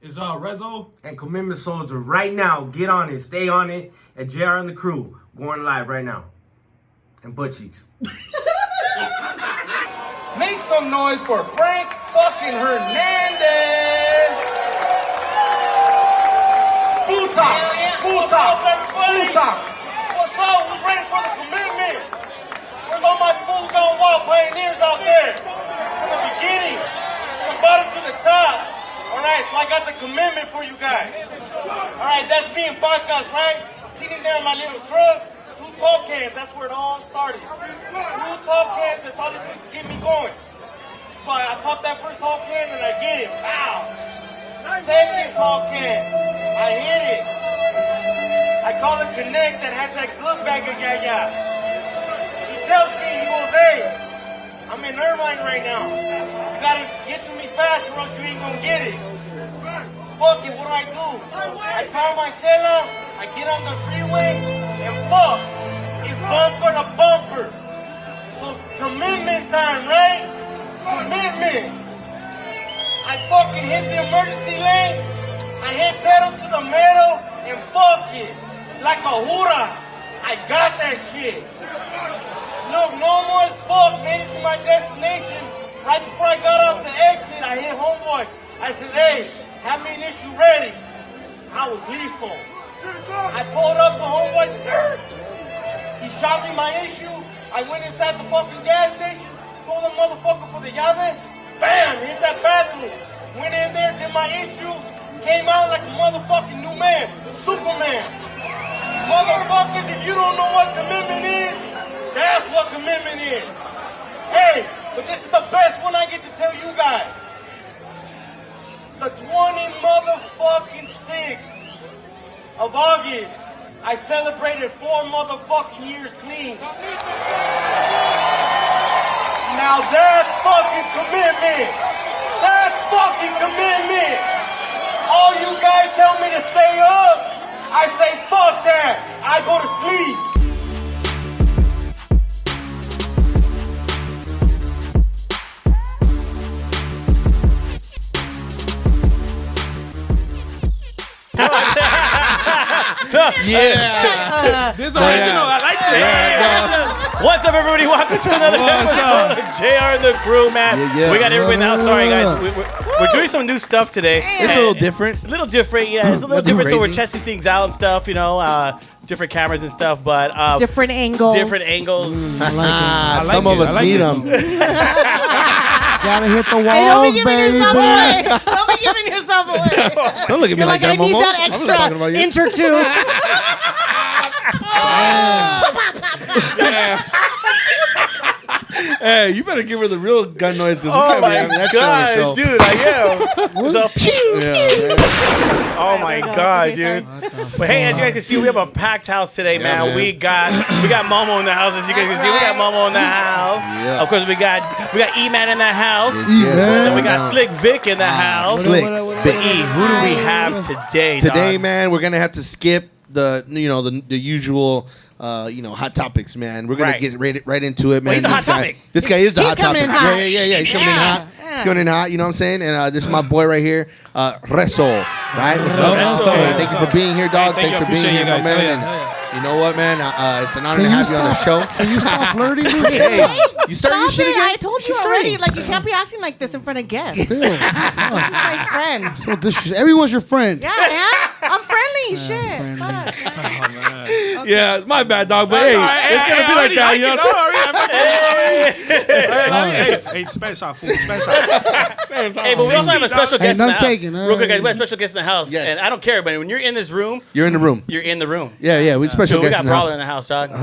It's Resoe and Commitment Soldier. Right now, get on it. Stay on it. At JR and the Crew. Going live right now. And Butt Cheeks. Make some noise for Frank fucking Hernandez. Food talk. Food talk. Food talk. What's up? Who's ready for the commitment? Where's all my Foosgone pioneers out there? From the beginning, from the bottom to the top. Alright, so I got the commitment for you guys. Alright, that's me in podcast, right? Sitting there in my little truck, 2 tall cans, that's where it all started. 2 tall cans, that's all it took to get me going. So I pop that first tall can and I get it. Wow! Second tall can, I hit it. I call the connect that has that good bag of yaya. He tells me, he goes, hey, I'm in Irvine right now. You gotta get to me fast or else you ain't gonna get it. Fuck it, what do? I pound my tail out, I get on the freeway, and fuck, it's bumper to bumper. So commitment time, right? Commitment. I fucking hit the emergency lane, I hit pedal to the metal, and fuck it. Like a hoorah, I got that shit. Look, normal as fuck, made it to my destination. Right before I got off the exit, I hit homeboy. I said, hey, have me an issue ready. I was lethal. I pulled up the homeboy's skirt. He shot me my issue. I went inside the fucking gas station, told the motherfucker for the llave. Bam, hit that bathroom. Went in there, did my issue, came out like a motherfucking new man. Superman. Motherfuckers, if you don't know what commitment is, that's what commitment is. Hey, but this is the best one I get to tell you guys. The 6th of August, I celebrated 4 motherfucking years clean. Now that's fucking commitment. That's fucking commitment. All you guys tell me to stay up, I say fuck that. I go to sleep. Yeah. This is original. I like this. Yeah. What's up, everybody? Welcome to another episode of JR and the Crew, man. We got everybody now. Sorry, guys. We're doing some new stuff today. It's a little different. A little different, yeah. It's a little different, so we're testing things out and stuff, you know, different cameras and stuff, but... different angles. Different angles. I like some of us need them. Gotta hit the walls, don't be giving baby. yourself away. Don't be giving yourself away. Don't look at me You're like that, I need Momo. that I was talking about extra you. inch or two. Hey, you better give her the real gun noise because we Oh can't be my having that shit on the show. god, dude, I am. So, Yeah, oh my god, dude. But hey, as you guys can see, we have a packed house today, man. man. We got Momo in the house, as you guys can see. We got Momo in the house. Yeah. Of course, we got E-Man in the house. Yeah. And we got Slick Vic in the house. Slick But E, who do we have today, Today, dog? man, we're gonna have to skip the usual hot topics, man. We're gonna get right into it, man. he's the hot topic. This guy is the He's hot topic. coming in hot. Yeah. He's coming in hot. He's coming in hot. You know what I'm saying? And this is my boy right here, Resoe. Right? What's up? Resoe. Thank you for being here, dog. Thank you. Thanks for being Appreciate here, you my guys. man. Hell yeah. And you know what, man? It's an honor to have you on the show. Can you stop flirting with me? Hey, you start your shit again? I told you already. Like, you can't be acting like this in front of guests. This is my friend. So disrespectful. Everyone's your friend. Yeah, man. I'm friendly. Shit. Fuck, man. Yeah, my bad, dog. But hey, it's gonna be like that, you know. Hey, Spanish off, fool. Spanish off. Hey, but we also have a special guest in the none house. taken, Real quick, guys, we have a special guest in the house. Yes. And I don't care, but when you're in this room, You're in the room. you're in the room. Yeah, we special Dude, we guest got in the house. Brawler in the house, dog. Hey,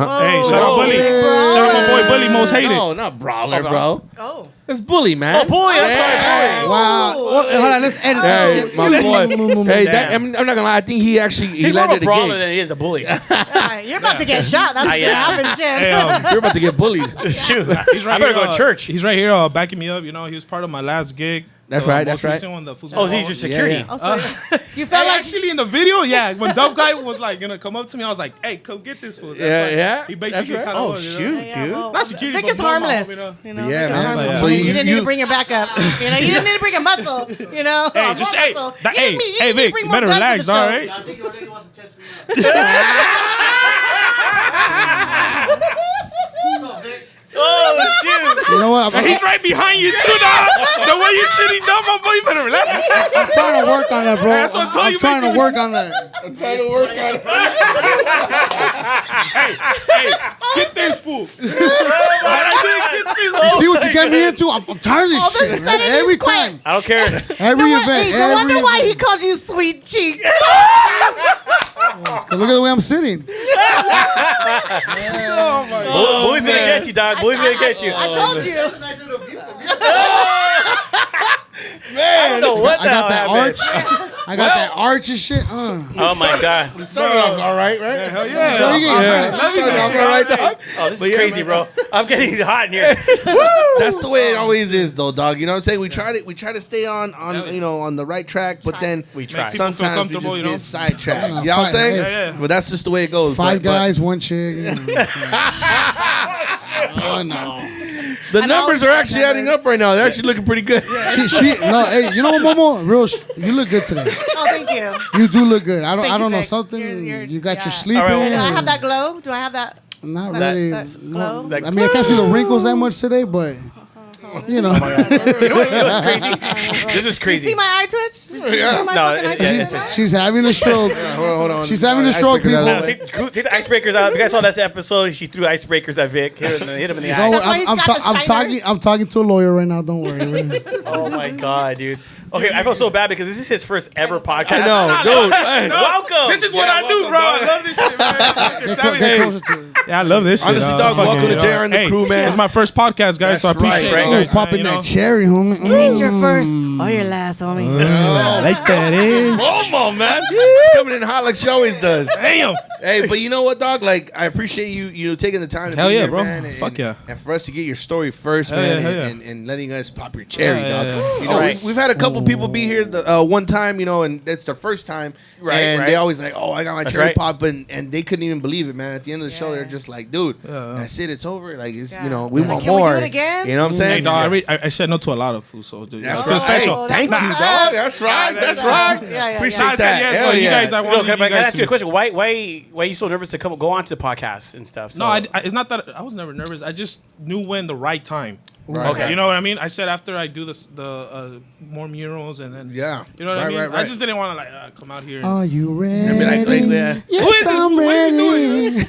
shout out Oh, Bully. yeah. Shout out my boy Bully, most hated. No, not Brawler, bro. Oh. It's Bully, man. Oh, Bully, I'm sorry, Bully. Wow. Well, hold on, let's edit Hey, this. my boy. Hey, Damn. I'm not gonna lie. I think he actually He's more of a landed a brawler gig. than he is a bully. You're about to get shot. That's yeah. gonna happen. Shit. Hey, You're about to get bullied. Shoot. he's right I better here, go to church. He's right here backing me up. You know, he was part of my last gig. That's right. That's most right. recent one, the Foosgone Oh, he's your security. Yeah. Also, you felt Hey, like actually in the video, yeah, when Dove Guy was like gonna come up to me, I was like, "Hey, come get this fool." Yeah. He basically That's right. kind of Oh, shoot, dude. Not security, Vic but is more harmless. mom, You know, Yeah, Vic is man. harmless. So you didn't need you- to bring your back up. You know, you didn't need to bring a muscle. You know, Hey, more just muscle. that, You hey, didn't need- you hey, didn't need to Vic, bring you more better guns to relax, the all show. right? I think your lady wants to test me out. Oh, shoot. You know what? And he's right behind you too, dog. The way you're sitting down, my boy, you better relax. I'm trying to work on that, bro. That's what I told I'm you, trying man. to work on that. I'm trying to work on it. Hey, get this fool. Get this See what you get me into? I'm tired of All this of a shit. sudden, Man. Every he's quiet. time. I don't care. Every No, event. no wonder every why he event. calls you sweet cheeks. 'Cause look at the way I'm sitting. Bully's gonna get you, dog. Bully's gonna get you. I told you. I don't know what I the hell got that happened. arch. I got that arch and shit. Oh my god. Started off all right, right? Hell yeah. So you get- Started off all right, dog. Oh, this But is yeah, crazy, man. bro. I'm getting hot in here. That's the way it always is, though, dog. You know what I'm saying? We try to stay on you know, on the right track, but then We try. people feel sometimes we comfortable, just you know? get sidetracked. Yeah, You know what I'm saying? yeah. But that's just the way it goes. Five but- guys, one chick. Oh no. The I numbers know, are actually I adding up right now. They're actually looking pretty good. No, hey, you know what, Momo? You look good today. Oh, thank you. You do look good. I Thank you, don't know Vic. something. You're- You got yeah. your sleeping. All right, Do I have that glow? Do I have that? Not that- really. that glow? I mean, I can't see the wrinkles that much today, but you know. This is You crazy. see my eye twitch? Did you see my No, fucking eye yeah, twitch? She's having a stroke. Hold on. She's having a stroke, people. No, take the icebreakers out. If you guys saw that episode, she threw icebreakers at Vic. Hit him in the Don't eye. worry, That's why he's got the shiner. I'm talking to a lawyer right now. Don't worry. Oh my god, dude. Okay, I feel so bad because this is his first ever podcast. I know, dude. Hey, welcome. This is what I do, bro. I love this shit, man. Get closer to it. Yeah, I love this shit. Honestly, dog, Fucking, welcome to you know. JR and the Hey, crew, man. It's my first podcast, guys, so I That's right, appreciate right. it. Oh, guys, popping you know? that cherry, homie. You ain't your first or your last, homie. Like that, eh? Momo, man. Coming in hot like she always does. Damn. Hey, but you know what, dog? Like, I appreciate you taking the time to Hell be yeah, here, bro. man. Fuck yeah. And for us to get your story first, Hell man, yeah, hell and letting us pop your cherry, Yeah, dog. yeah, yeah. You know, Right. we've had a couple people be here one time, you know, and it's their first time. Right, And right. they always like, oh, I got my That's cherry right. pop, and they couldn't even believe it, man. At the end of the show, they're just like, dude, Yeah. that's it. It's over. Like, it's, Yeah. you know, we Like, want can we do more. it again? You know what I'm saying? Hey, dog, I said no to a lot of food, so dude, That's I feel right. special. Thank you, That's dog. right. That's right. That's Yeah, right. yeah, yeah. Appreciate I said that. yes, Hell but you yeah. guys, I Yo, want can I you guys ask you a to. question? Why are you so nervous to go on to the podcast and stuff? No, it's not that I was never nervous. I just knew when the right time. Right. Okay. You know what I mean? I said after I do the more murals and then Yeah. you know what I Right, mean. right, I right. just didn't want to Oh, come out here. Are you ready? I mean, Yes, Who is this? I'm What are you ready.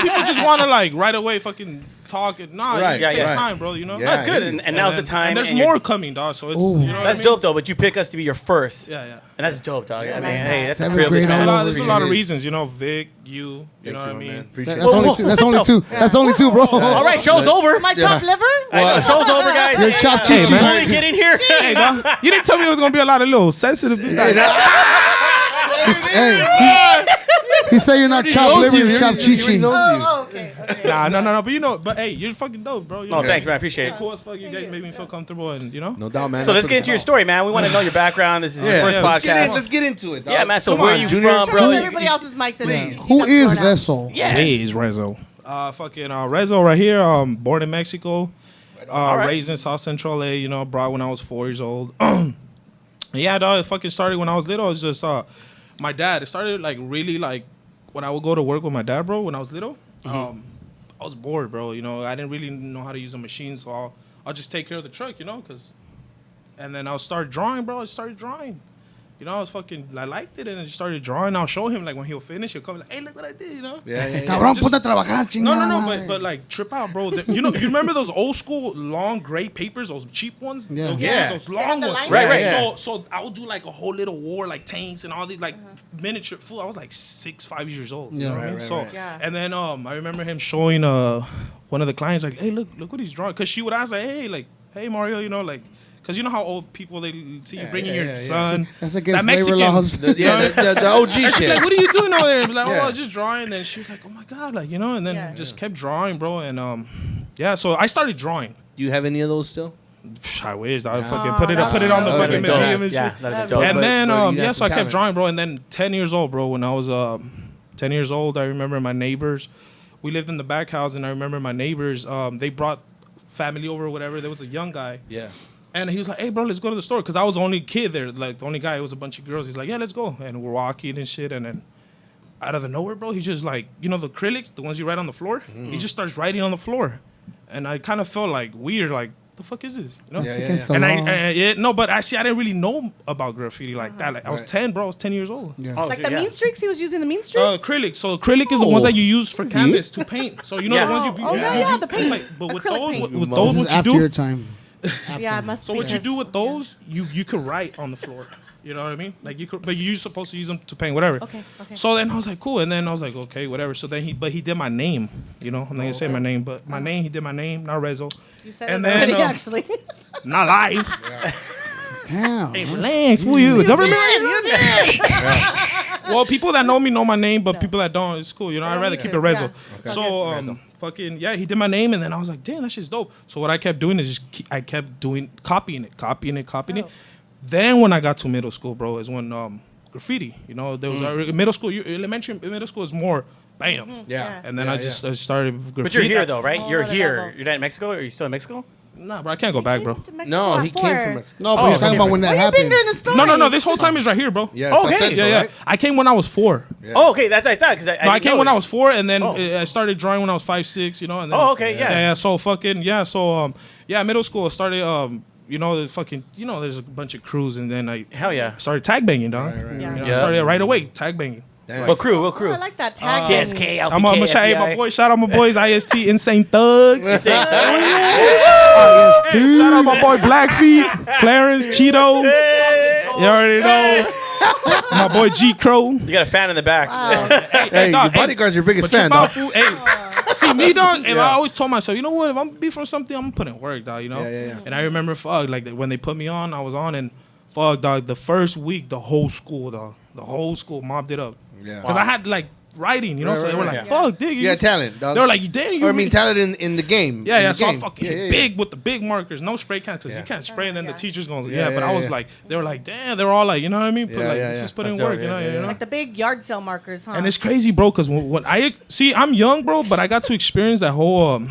People just want to like right away fucking talk. And nah, Right, it takes yeah. time, bro. You know. Yeah. That's good, and now's the then- time. And there's and you're- more coming, dog. So it's Ooh. you know what That's I mean? dope though. But you pick us to be your first, Yeah, yeah. and that's dope, dog. I mean, like hey, that's a Seventh privilege, grade There's a all man. lot, over there's a again. lot of reasons, you know. Vic, you know what I mean. Appreciate That's only two. That's only two. That's only two, bro. All right, show's over. My chopped liver? I know, show's over, guys. Your chop Hey, chichi. man. Get in here. Hey, dog, you didn't tell me it was gonna be a lot of little sensitive. Hey, he said you're not chopped liver, you're chopped chichi. Oh, okay. No. But you know, hey, you're fucking dope, bro. Oh, thanks, man. I appreciate it. Cool as fuck. You guys made me feel comfortable, and you know. No doubt, man. So let's get into your story, man. We want to know your background. This is your first podcast. Let's get into it, dog. Yeah, man. So Come where on, are you Junior. from, Turn bro? off everybody else's mics in Who is Resoe? Yes. Hey, it's Resoe. Fucking Resoe right here. Born in Mexico. right. Raised in South Central LA. You know, brought when I was 4 years old. Yeah, dog. It fucking started when I was little. It was just my dad. It started like really like when I would go to work with my dad, bro. When I was little, I was bored, bro. You know, I didn't really know how to use a machine, so I'll just take care of the truck, you know, and then I'll start drawing, bro. I started drawing. You know, I liked it, and I just started drawing. I'll show him, like, when he'll finish, he'll come like, hey, look what I did, you know? Yeah. Cabrón, Just- ponte a trabajar, chingada No, madre. but like, trip out, bro. You know, you remember those old school long gray papers, those cheap ones? Yeah. Yeah. Those They long had the ones. line Right, right. Yeah. So I would do like a whole little war, like tanks and all these like miniature food. I was like 5 years old. You Yeah. know what I mean? Right, So right. Yeah. and then I remember him showing one of the clients like, hey, look what he's drawing, because she would ask like, hey Mario, you know, like, because you know how old people, they see you bringing your son. That's against that labor Mexican. laws. The OG And she's shit. like, what are you doing over there? And be like, Yeah. oh, just drawing. And then she was like, oh my God, like, you know, and then Yeah. just kept drawing, bro. And yeah, so I started drawing. Do you have any of those still? I wish I fucking put it on the fucking museum and shit. Yeah, that'd be dope. And then but you got so I some kept talent. drawing, bro. And then 10 years old, bro. When I was 10 years old, I remember my neighbors. We lived in the back house, and I remember my neighbors. They brought family over or whatever. There was a young guy. Yeah. And he was like, "Hey, bro, let's go to the store." Because I was the only kid there, like the only guy. It was a bunch of girls. He's like, "Yeah, let's go." And we're walking and shit. And then out of the nowhere, bro, he's just like, you know, the acrylics, the ones you write on the floor. He just starts writing on the floor, and I kind of felt like weird, like, the fuck is this? You know? Yeah. But I didn't really know about graffiti like that. Like I was 10, bro. I was 10 years old. Yeah. Oh, Like shit, the yeah. mean streaks, he was using the mean streaks. Acrylic. So acrylic is the ones that you use for canvas to paint. So you know Yeah. the ones you the paint. Like, but with Acrylic those, paint. with This those, is what you after your do. time. Yeah, it must So be. what you do with those, you could write on the floor. You know what I mean? Like you could, but you're supposed to use them to paint whatever. Okay. So then I was like, cool. And then I was like, okay, whatever. So then he did my name. You know, I'm not gonna say my name, but my name. He did my name, not Resoe. You said And it already, then, actually. Not live. Damn. Hey, relax, fool you. The government. You did. Well, people that know me know my name, but people that don't, it's cool. You know, I'd rather keep it Resoe. Yeah. Okay. So, fucking, yeah, he did my name, and then I was like, damn, that shit's dope. So what I kept doing is I kept doing, copying it. Then when I got to middle school, bro, is when graffiti, you know, there was middle school, middle school is more, bam. Yeah. And then I started graffiti. But you're here though, right? Oh, You're another here. level. You're not in Mexico? Are you still in Mexico? Nah, bro, I can't go back, bro. No, he came from Mexico. No, but he's talking about when that Where you been happened. during the story? No, this whole time is right here, bro. Yeah, Oh, South okay. Central, Yeah. right? I came when I was 4. Yeah. Oh, okay. That's what I thought. Because I came when I was 4, and then Oh. I started drawing when I was 5, 6. You know. And then, Oh, okay, yeah. Yeah. So fucking yeah. So middle school started. You know, the fucking. You know, there's a bunch of crews, and then I Hell yeah. started tag banging, dog. Right, right, Yeah. You know, Yeah. I started right away tag banging. Damn. What crew? What Oh, crew? I like that tag. TSK, LPK, I'm gonna shout out my boy. Shout out my boys, IST, Insane Thugs. Say that. Hey, shout out my boy Blackfeet, Clarence, Cheeto. You already know. My boy G Crow. You got a fan in the back. Hey, dog, your bodyguard's your biggest But fan, about dog. food, hey, see me, dog. And I always told myself, you know what? If I'm gonna be from something, I'm gonna put in work, dog. You know. Yeah. And I remember, fuck, like when they put me on, I was on, and fuck, dog. The first week, the whole school mobbed it up. Yeah. Because I had like writing, you know. Right, So they were right, like, right. fuck, dig. You got talent, dog. They were like, dang. Or I mean, talent in the game. Yeah, in yeah. the So I game. fucking Yeah, hit yeah. big with the big markers, no spray cans, because Yeah. you can't spray, and then the Yeah. teacher's going, Yeah, but I was yeah. like, they were like, damn, they were all like, you know what I mean? Yeah, yeah. Just put in That's work, dope, you know, yeah, you know. Like the big yard sale markers, huh? And it's crazy, bro, because when I see, I'm young, bro, but I got to experience that whole,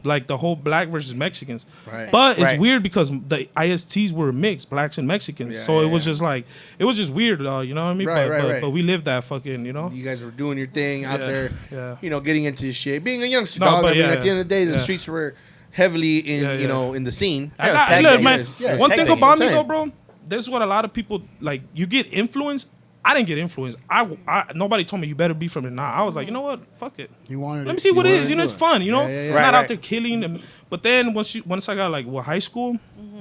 like the whole black versus Mexicans. Right. But it's Right. weird because the ISTs were mixed, blacks and Mexicans. Yeah, so yeah, it was yeah. just like, it was just weird, you know what I mean? Right, but, right, but, right. but we lived that fucking, you know. You guys were doing your thing out Yeah, there, yeah. you know, getting into shit. Being a youngster, No, dog. but I mean, yeah, at the end of the day, the yeah. streets were heavily in, Yeah, you yeah. know, in the scene. I Yeah, got, it's tag look, banging. man, Yeah, it's one tag thing banging. about me Same. though, bro, this is what a lot of people like. You get influenced. I didn't get influenced. Nobody told me you better be from it. Nah, I was like, you know what? Fuck it. You wanted Let it. me see You what it wanted is. to You know, do it's it. fun. You know, Yeah, yeah, yeah. I'm Right, not right. out there killing them. But then once I got like high school,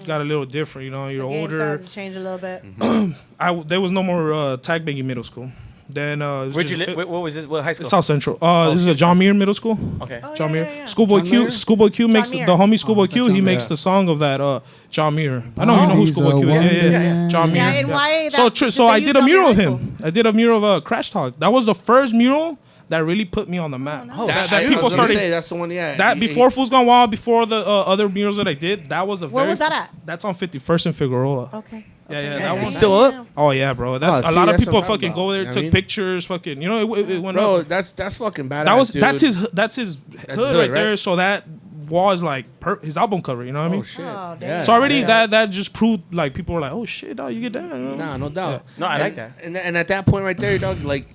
got a little different. You know, you're The game older. started to change a little bit. There was no more tag banging middle school. Then it was Where'd you just- live? What was this? What high school? South Central. This is a John Muir Middle School. Okay. Oh, John yeah, Muir. yeah, yeah. Schoolboy John Q. Muir? Schoolboy Q makes Muir. the homie Schoolboy that's Q. John He Muir. makes the song of that John Muir. I know you know who He's Schoolboy a Q is. Yeah, wonderland. John Muir. Yeah, and why So that- true. did So they I use did a John Muir mural of in him. I did a mural of Crash Talk. That was the first mural that really put me on the map. Oh, that I people was gonna started. say, that's the one, yeah. That He- before Foosgone Wild, before the other murals that I did, that was a Where very. was that at? That's on 51st and Figueroa. Okay. Yeah, yeah, Okay. that It's one. still up? Oh yeah, bro. That's Oh, a see, lot of that's people what I'm fucking talking go there, about. took I mean- pictures, fucking. You know, it went Bro, up. that's fucking badass. That was dude. that's his hood right there. right? So that was like his album cover. You know what I mean? Oh shit. Oh, damn. Yeah, So already yeah. that just proved like people were like, oh shit, dog, you get that. You know? Nah, no doubt. No, I like that. And at that point right there, dog, like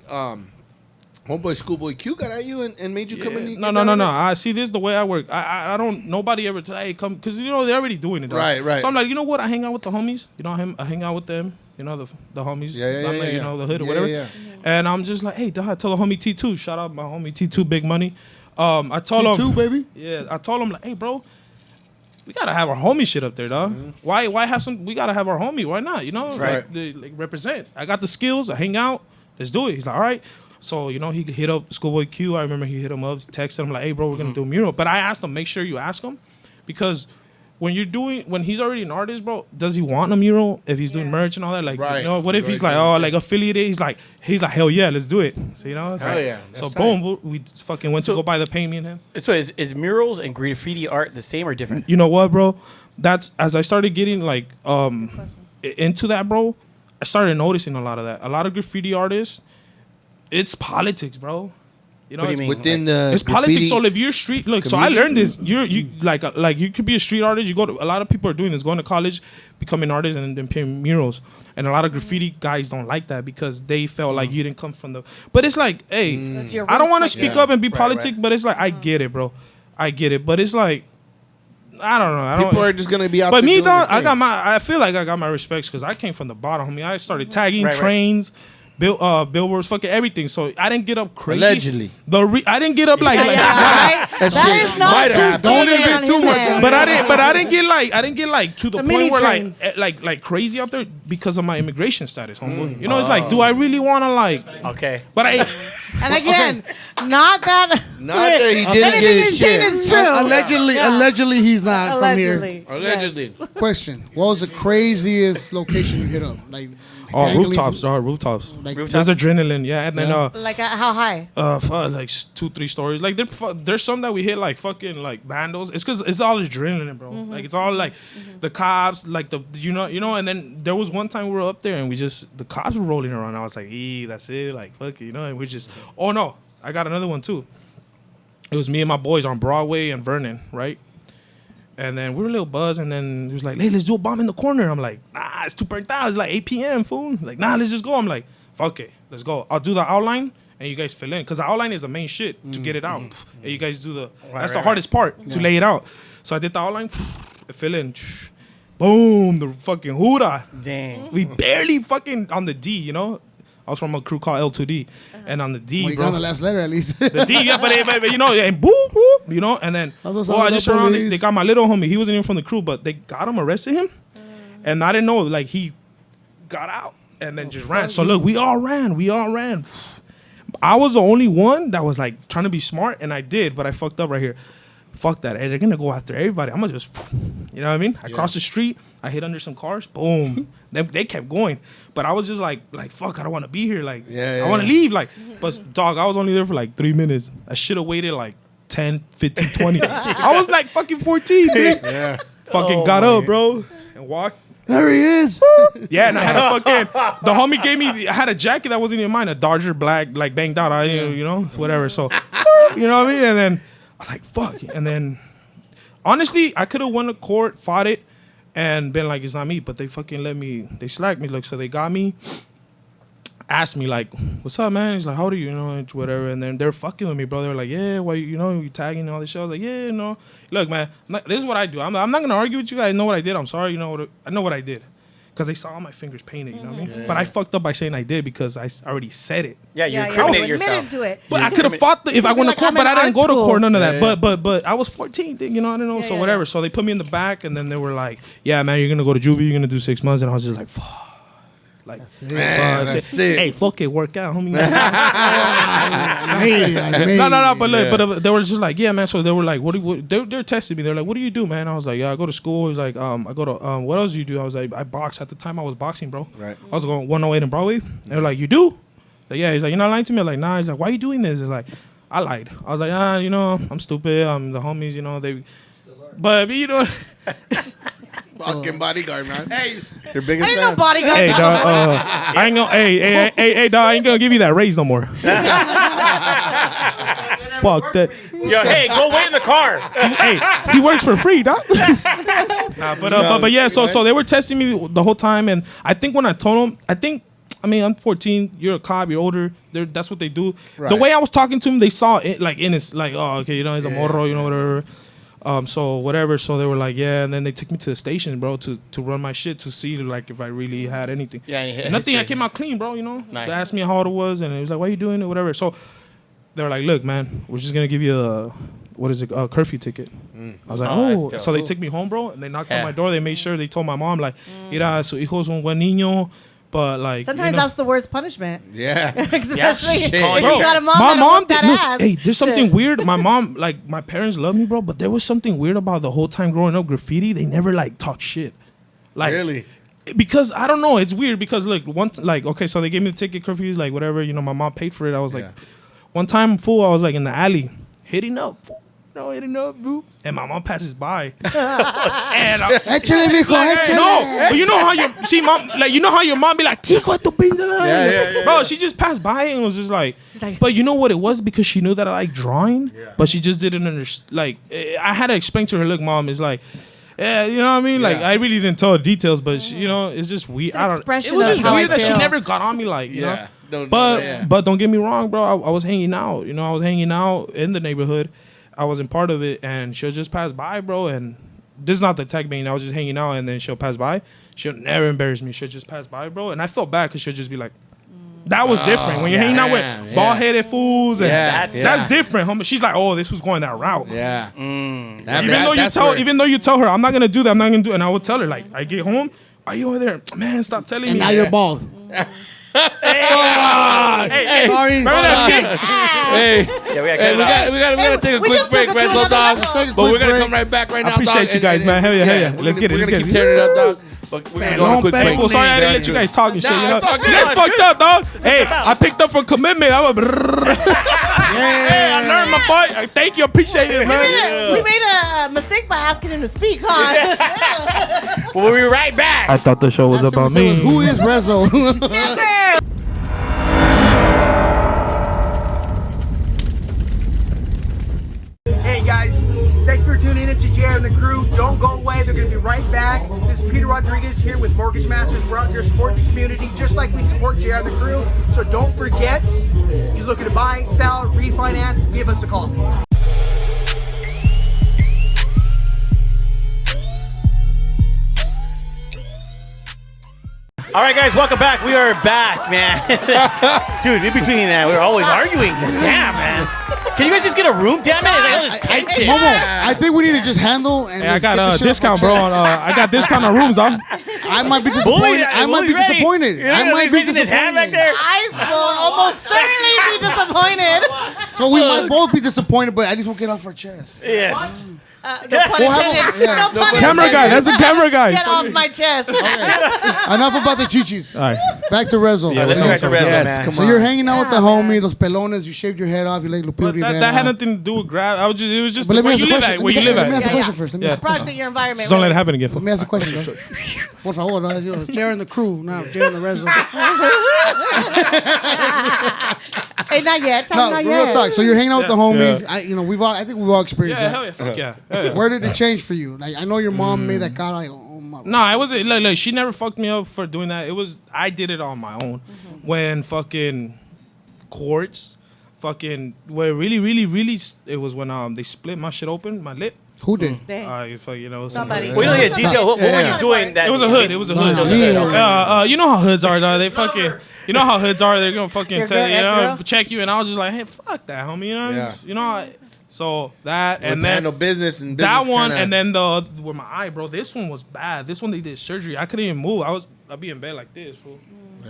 homeboy Schoolboy Q got at you and made you come in. No. I see this is the way I work. I don't. Nobody ever tell, hey, come, because you know they're already doing it. Dog. Right. So I'm like, you know what? I hang out with the homies. You know, I hang out with them. You know the homies. Yeah, I'm like, you know, the hood or Yeah, whatever. yeah. And I'm just like, hey, dog, I tell the homie T2. Shout out my homie T2, Big Money. I told him, T2, baby. yeah, I told him like, hey, bro, we gotta have our homie shit up there, dog. Why have some? We gotta have our homie. Why not? You know, Right. like represent. I got the skills. I hang out. Let's do it. He's like, all right. So, you know, he hit up Schoolboy Q. I remember he hit him up, texted him like, hey, bro, we're going to do a mural. But I asked him, make sure you ask him. Because when he's already an artist, bro, does he want a mural if he's doing merch and all that? Like, Right. you know, what if Right, he's like, right. oh, like affiliated? He's like, hell yeah, let's do it. So, you know? it's Hell like- yeah. So, That's boom, we fucking went to go buy the paint, me and him. So is murals and graffiti art the same or different? You know what, bro? that's as I started getting like into that, bro. I started noticing a lot of that. A lot of graffiti artists, it's politics, bro. You know, What do you mean? Within the it's politics. So if you're street, look. So I learned this. You like you could be a street artist. You go to a lot of people are doing this, going to college, becoming artists, and then painting murals. And a lot of graffiti guys don't like that because they felt like you didn't come from the. But it's like, hey, I don't want to speak up and be politic, but it's like I get it, bro. I get it, but it's like. I don't know. People are just gonna be out. But there me, doing though, their thing. I feel like I got my respects because I came from the bottom, homie. I started tagging trains, billboards, fucking everything. So I didn't get up crazy. Allegedly. I didn't get up like. That is not true. Don't invent too much. But I didn't get like to the point mini where trains. like crazy out there because of my immigration status, homeboy. You know, it's like, do I really want to like? Okay. But I. And again, not that. Not that he didn't Anything get his he's saying shit. is true. Allegedly, he's not Allegedly. from Allegedly. Yes. here. Question: what was the craziest location you hit up? Like Rooftops, dog. Rooftops. Like There's adrenaline, yeah, and then Like how high? like 2-3 stories. Like there's some that we hit like fucking like vandals. It's because it's all adrenaline, bro. Like it's all like the cops, like the you know. And then there was one time we were up there and the cops were rolling around. I was like, that's it, like fuck it, you know. And we just, oh no, I got another one too. It was me and my boys on Broadway and Vernon, right? And then we were a little buzzed, and then he was like, hey, let's do a bomb in the corner. I'm like, nah, it's too burnt out. It's like 8 p.m., fool. Like, nah, let's just go. I'm like, fuck it, let's go. I'll do the outline, and you guys fill in. Because the outline is the main shit to get it out. And you guys do that's the hardest part, to lay it out. So I did the outline, fill in. Boom, the fucking hoorah. Dang. We barely fucking on the D, you know? I was from a crew called L2D. And on the D, well, you bro. got the last letter at least. The D, yeah, but you know, and boop, boop, you know, and then I just around. They got my little homie. He wasn't even from the crew, but they got him, arrested him, and I didn't know. Like he got out and then just ran. So look, we all ran. I was the only one that was like trying to be smart, and I did, but I fucked up right here. Fuck that. Hey, they're gonna go after everybody. I'm gonna just, you know what I mean? I crossed the street. I hit under some cars. Boom. They kept going, but I was just like fuck. I don't want to be here. Like, I want to leave. Like, but dog, I was only there for like 3 minutes. I should have waited like 10, 15, 20. I was like fucking 14, dude. Yeah. Fucking got up, bro, and walked. There he is. Yeah, and I had a fucking. The homie gave me. I had a jacket that wasn't even mine. A Dodger black, like banged out. I didn't, you know, whatever. So, you know what I mean? And then I was like, fuck. And then, honestly, I could have won the court, fought it, and been like, it's not me. But they fucking let me. They slacked me. Like, so they got me. Asked me like, what's up, man? He's like, how old are you? You know, whatever. And then they're fucking with me, bro. They're like, yeah, why you tagging and all this shit. I was like, yeah, no. Look, man, this is what I do. I'm not gonna argue with you guys. I know what I did. I'm sorry. I know what I did. Because they saw all my fingers painted, you know what I mean? Yeah. But I fucked up by saying I did because I already said it. Yeah, you incriminated yourself. To it. But I could have fought if I went to court, but I didn't go to court, none of that. Yeah. But I was 14, you know, I don't know, so whatever. So they put me in the back, and then they were like, yeah, man, you're going to go to juvie, you're going to do 6 months. And I was just like, fuck. Like, that's it. Hey, fuck it, work out, homie. No, but look, but they were just like, yeah, man. So they were like, they're testing me. They're like, what do you do, man? I was like, yeah, I go to school. He's like, I go to, what else do you do? I was like, I box. At the time, I was boxing, bro. Right. I was going 108 in Broadway. They're like, you do? Like, yeah. He's like, you're not lying to me? I'm like, nah. He's like, why are you doing this? He's like, I lied. I was like, you know, I'm stupid. The homies, you know, but you know. Fucking bodyguard, man. Hey, your biggest I ain't fan. no bodyguard. Hey, dog. I ain't gonna. Hey, dog. I ain't gonna give you that raise no more. Fuck that. Yo, hey, go wait in the car. Hey, he works for free, dog. But yeah. So they were testing me the whole time, and I think when I told them, I'm 14. You're a cop. You're older. That's what they do. Right. The way I was talking to him, they saw it like in his like, oh, okay, you know, he's a morro, you know, whatever. So whatever. So they were like, yeah, and then they took me to the station, bro, to run my shit to see like if I really had anything. Yeah, and nothing. I came out clean, bro. You know. Nice. They asked me how old it was, and it was like, why are you doing it, whatever. So they were like, look, man, we're just gonna give you a curfew ticket. I was like, oh. So they took me home, bro, and they knocked on my door. They made sure they told my mom like, mira, su hijo es un buen niño. But like, sometimes that's the worst punishment. Yeah. Especially if you Bro, got a mom my mom that look, ass. hey, there's something weird. My mom, like, my parents love me, bro, but there was something weird about the whole time growing up graffiti. They never like talk shit. Like, Really? Because I don't know, it's weird because look, once like, okay, so they gave me the ticket, curfews, like whatever, you know, my mom paid for it. I was like, one time, fool, I was like in the alley hitting up, fool. no, hitting up, boo. And my mom passes by. And Échale, mijo, échale. no, but you know how your mom be like, hijo de tu pinche. Bro, she just passed by and was just like, but you know what it was? Because she knew that I like drawing, but she just didn't understand. Like, I had to explain to her, look, mom, it's like, yeah, you know what I mean? Like, I really didn't tell her details, but she, you know, it's just weird. I don't. It was just weird that she never got on me, like, you know. But don't get me wrong, bro. I was hanging out. You know, I was hanging out in the neighborhood. I wasn't part of it, and she'll just pass by, bro. And this is not the tech bang. I was just hanging out, and then she'll pass by. She'll never embarrass me. She'll just pass by, bro. And I felt bad because she'll just be like, that was different. When you're hanging out with bald-headed fools, and that's different, homie. She's like, oh, this was going that route. Yeah. Even though you tell her, I'm not gonna do that. I'm not gonna do it. And I would tell her, like, I get home, are you over there? Man, stop telling me. And now you're bald. Hey, sorry. Remember that skit? Hey, we gotta take a quick break, Resoe, dog. But we're gonna come right back right now. I appreciate you guys, man. Hell yeah. Let's get it. We're gonna keep tearing it up, dog. But we're gonna go on a quick break. Oh, sorry, I didn't let you guys talk and shit. You know, you guys fucked up, dog. Hey, I picked up for commitment. Hey, I learned my boy. Thank you, appreciate it, man. We made a mistake by asking him to speak, huh? We'll be right back. I thought the show was about me. Who is Resoe? Hey guys, thanks for tuning in to JR and the crew. Don't go away, they're going to be right back. This is Peter Rodriguez here with Mortgage Masters. We're out here to support the community just like we support JR and the crew. So don't forget, you're looking to buy, sell, refinance, give us a call. All right, guys, welcome back. We are back, man. Dude, in between that, we were always arguing. Damn, man. Can you guys just get a room? Damn it. Like all this tight shit. Momo, I think we need to just handle and I got a discount, bro. I got discount on rooms, huh? I might be disappointed. I might be disappointed. I might be disappointed. His hand back there. I will almost certainly be disappointed. So we might both be disappointed, but at least we'll get off our chest. Yes. No pun intended. No pun intended. Camera guy. That's a camera guy. Get off my chest. Enough about the chichis. All right. Back to Resoe. Yeah, let's go back to Resoe, man. So you're hanging out with the homie, those pelones. You shaved your head off. You like But that had nothing to do with grab. It was just But let me where ask you a live question. at. Where you live Let me ask a at. question first. Let me ask a Brought question. to your environment. Just don't let it happen again. Let me ask a question, bro. Por favor, no, you know, JR and the crew, not JR and the Resoe. Hey, not yet. No, Not real yet. talk. So you're hanging out with the homies. Yeah. I think we've all experienced Yeah, that. hell yeah. Fuck yeah. Hell yeah. Where did it change for you? Like I know your mom made that kind of like, oh my. No, I wasn't. Look, she never fucked me up for doing that. I did it on my own. When fucking courts, fucking, where really, it was when they split my shit open, my lip. Who did? You know, Somebody. We don't get detail. What were you doing? That It was a hood. It was a hood. You know how hoods are, though. They fucking. You know how hoods are. They're gonna fucking Your tell girl, you, know, ex-girl? check you, and I was just like, hey, fuck that, homie. You know, Yeah. you know. So that And and then then handle business and that one, kinda, and then the other with my eye, bro. This one was bad. This one they did surgery. I couldn't even move. I'd be in bed like this, fool.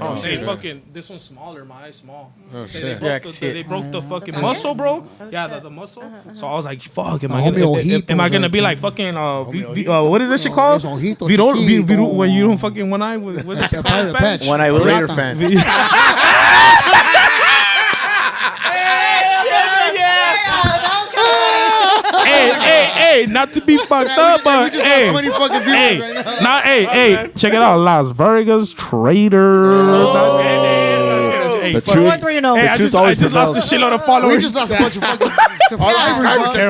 Oh, They shit. fucking this one's smaller. My eye's small. Oh, They shit. broke Yeah, I can see it. they broke the fucking muscle, bro. Yeah, the muscle. So I was like, fuck. Am I Homie gonna ojitos, be like fucking what is that shit called? Esos ojitos Viro, chiquitos. when you don't fucking one eye with what's that shit called in Private patch. Spanish? One eye Willie. Raider fan. Hey, not to be fucked up, but hey, check it out, Las Vegas Trader. The truth. 4-3-0. Hey, I just lost a shitload of We followers. just lost a bunch of fucking.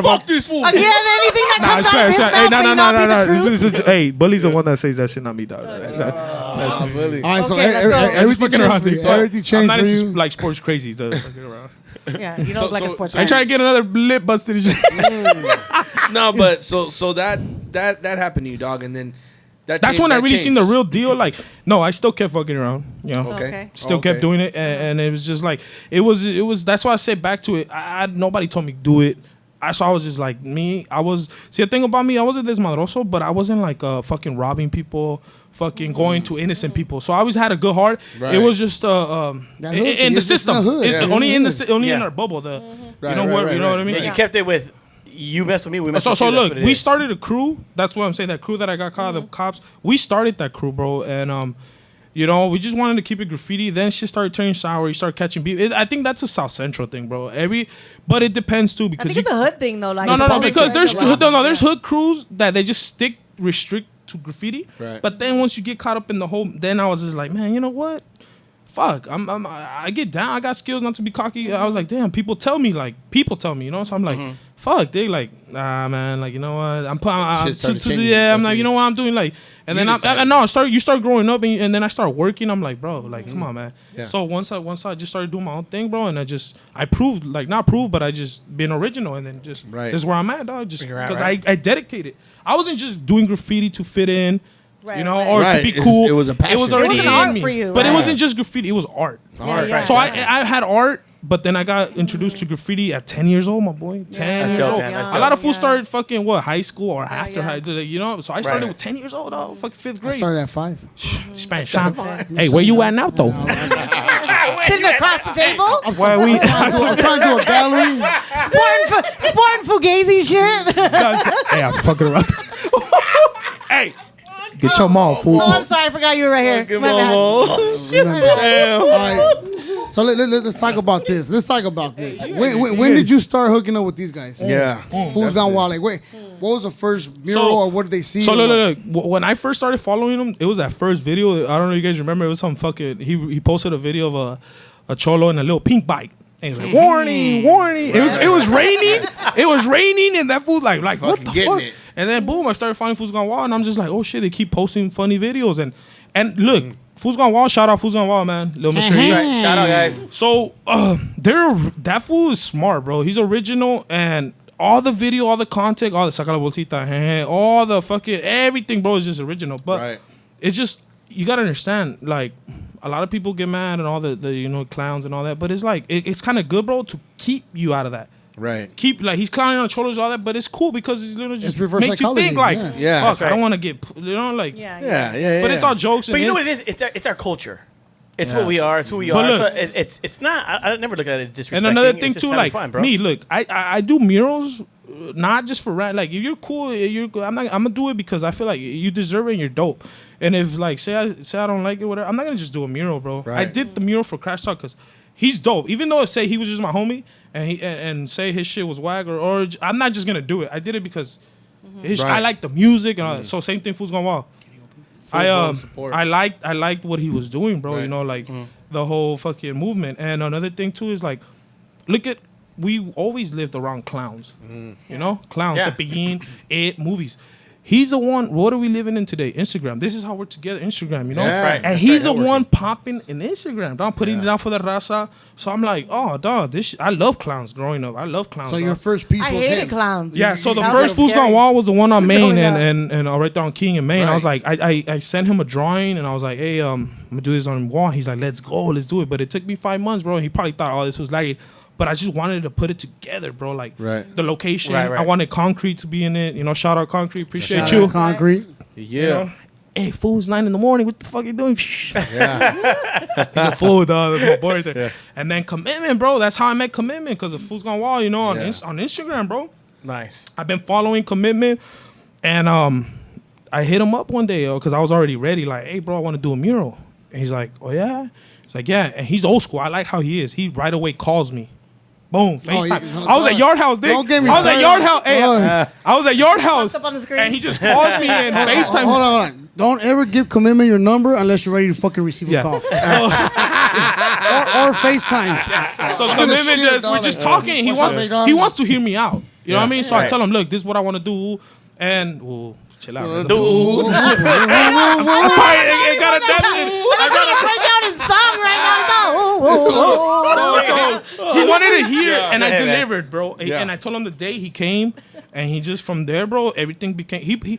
Fuck this fool. Again, anything that Nah, comes it's out fair, of it's his fair. Hey, mouth may not be the truth. This is hey, Bully's the one that says that shit, not me, dog. That's me. Really. All right, so Okay, let's go. everything Fucking around changed me. for you. Everything I'm changed not for into you. like sports crazy. So fucking around. Yeah, you don't like a sports I fan. try to get another lip busted. and shit. No, but so that happened to you, dog, and then That's when I really seen the real deal. Like, no, I still kept fucking around. You know, Okay. still kept doing it, and it was just like it was. That's why I said back to it. Nobody told me to do it. I was just like me. The thing about me, I wasn't desmadroso, but I wasn't like fucking robbing people, fucking going to innocent people. So I always had a good heart. Right. It was just in the It's just system, the hood. It's Yeah. only in Yeah. our bubble. You Right, know right, what? right, You know what I mean? You kept it with you mess with me. We mess So with you. That's look, what it we is. started a crew. That's what I'm saying. That crew that I got caught, the cops. We started that crew, bro, and You know, we just wanted to keep it graffiti. Then shit started turning sour. You start catching beef. I think that's a South Central thing, bro. But it depends too I because think it's a hood thing though. Like no, because there's hood crews that they just restrict to graffiti. Right. But then once you get caught up in the whole, then I was just like, man, you know what? Fuck, I get down. I got skills not to be cocky. I was like, damn. People tell me, you know. So I'm like, fuck. They like, nah, man. Like, you know what? I'm like, you know what I'm doing, like. And then you start growing up, and then I start working. I'm like, bro, like, come on, man. Yeah. So once I just started doing my own thing, bro, and I proved, like, not proved, but I just been original, and then just this is where I'm at, dog. Just because I dedicated. I wasn't just doing graffiti to fit in. Right, you know, or to be cool. It was a passion. It was already an art for you, but it wasn't just graffiti. It was art. So I had art, but then I got introduced to graffiti at 10 years old, my boy. 10 years old. A lot of fools started fucking high school or after high, you know. So I started with 10 years old, fucking 5th grade. I started at 5. Spanish. Hey, where you at now, though? Sitting across the table. I'm trying to do a gallery. Sporting Fugazi shit. Hey, I'm fucking around. Hey. Get your mom, fool. Oh, I'm sorry. I forgot you were right here. My bad. All right. So let's talk about this. When did you start hooking up with these guys? Yeah. Foosgone Wild. Like, wait, what was the first mural or what did they see? So look. When I first started following him, it was that first video. I don't know if you guys remember. It was some fucking. He posted a video of a cholo in a little pink bike. And he's like, warning. It was raining. It was raining, and that fool like what the fuck? And then boom, I started finding Foosgone Wild, and I'm just like, oh shit, they keep posting funny videos. And look, Foosgone Wild, shout out Foosgone Wild, man. Little Mr. E. Right. Shout out, guys. So that fool is smart, bro. He's original, and all the video, all the content, all the saca la bolsita, all the fucking everything, bro, is just original. But it's just, you gotta understand, like, a lot of people get mad and all the clowns and all that, but it's like it's kind of good, bro, to keep you out of that. Right. Keep, like, he's clowning on shoulders and all that, but it's cool because it's literally just reverse makes psychology, you think, like, fuck, I don't want to get, like, yeah. But it's all jokes. But you know what it is? It's our culture. It's what we are. It's who we are. Look, so it's not. I never look at it as disrespecting. And another thing too, like fun, bro. me, look, I do murals, not just for like, if you're cool, I'm gonna do it because I feel like you deserve it and you're dope. And if, like, say I don't like it, whatever, I'm not gonna just do a mural, bro. Right. I did the mural for Crash Talk because he's dope. Even though say he was just my homie and say his shit was whack or I'm not just gonna do it. I did it because I like the music and all that. So same thing, Foosgone Wild. I liked what he was doing, bro. Right. You know, like the whole fucking movement. And another thing too is, like, we always lived around clowns. You know, clowns, Cepillín, movies. He's the one. What are we living in today? Instagram. This is how we're together. Instagram. You know, and he's the one popping in Instagram. I'm putting it down for the raza. So I'm like, oh, dog, I love clowns growing up. I love clowns. So your first piece was hated clowns. Yeah. So the first Foosgone Wild was the one on Main and right there on King and Main. Right. I was like, I sent him a drawing and I was like, hey, I'm gonna do this on wall. He's like, let's go, let's do it. But it took me 5 months, bro. And he probably thought, oh, this was lagging. But I just wanted to put it together, bro. Like the location. Right. I wanted Concrete to be in it. You know, shout out Concrete. Appreciate you. Concrete. Yeah. You know? Hey, fool's 9 a.m. What the fuck you doing? Yeah. He's a fool, dog. That's my boy right there. Yeah. And then Commitment, bro. That's how I met Commitment, because of Foosgone Wild, you know, on Instagram, bro. Nice. I've been following Commitment, and I hit him up one day, because I was already ready. Like, hey, bro, I want to do a mural. And he's like, oh, yeah? It's like, yeah. And he's old school. I like how he is. He right away calls me. Boom, FaceTime. I was at Yard House, dude. I was at Yard House. Hey, I was at Yard House. And he just calls me and FaceTime. Hold on. Don't ever give Commitment your number unless you're ready to fucking receive a call. So, or FaceTime. So Commitment we're just talking. He wants to hear me out. You know what I mean? So I tell him, look, this is what I want to do. And chill out. I'm sorry, it got a definite. I gotta break out in song right now. So he wanted to hear, and I delivered, bro. And I told him the day he came, and he just, from there, bro, everything became. He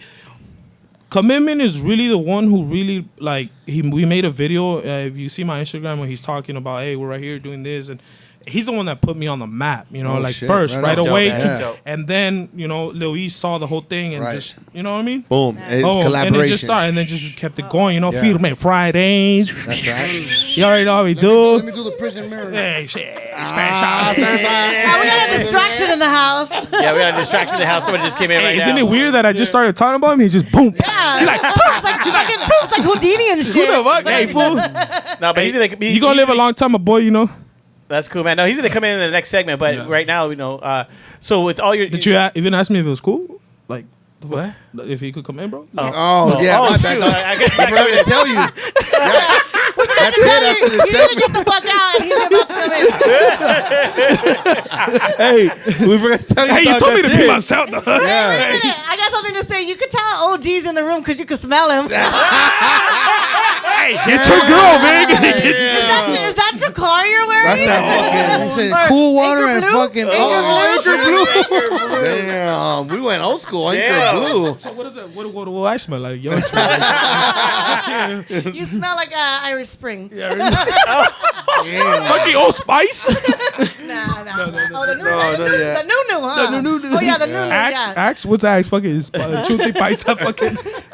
Commitment is really the one who really, like, we made a video. If you see my Instagram, when he's talking about, hey, we're right here doing this, and he's the one that put me on the map, you know, Oh, like shit. first, right That's dope, away. man. to- That's dope. And then, you know, Lil E saw the whole thing and Right. just, you know what I mean? Boom. It's Oh, collaboration. and it just started, and then just kept it going, you know, Yeah. Firme Fridays. That's right. You already know how we Let do. me do the prison mirror. Hey, shit. Ah, we got a distraction in the house. Yeah, we got a distraction in the house. Somebody just came in right Isn't now. it weird that I just started talking about him? He just boom. Yeah. It's like Houdini and shit. Who the fuck? Hey, fool. No, but he's gonna. You gonna live a long time, my boy, you know? That's cool, man. No, he's gonna come in the next segment, but Yeah. right now, you know. So with all your, Did you even ask me if it was cool? Like, what? if he could come in, bro? Oh, yeah. Oh, my shoot. bad. I guess I forgot to tell you. Yeah. That's it after the He's gonna segment. get the fuck out, and he's about to come in. Hey, we forgot to tell you. Hey, you dog, told me to that's be it. myself. though. Wait a minute. I got something to say. You could tell OG's in the room because you could smell him. Hey, get your girl, man. Is that your car you're wearing? That's that He fucking. said Or cool water Anchor and Blue? fucking Anchor Blue? Damn, we went old school. Anchor Damn. Blue. So what is it? What I smell like? Yo, You smell like Irish Spring. fucking Old Spice. Nah. Oh, the new, No, the new, yeah. the new, huh? The new. Oh yeah, the new, Axe, yeah. Axe. What's Axe? Fucking Chuti Paisa.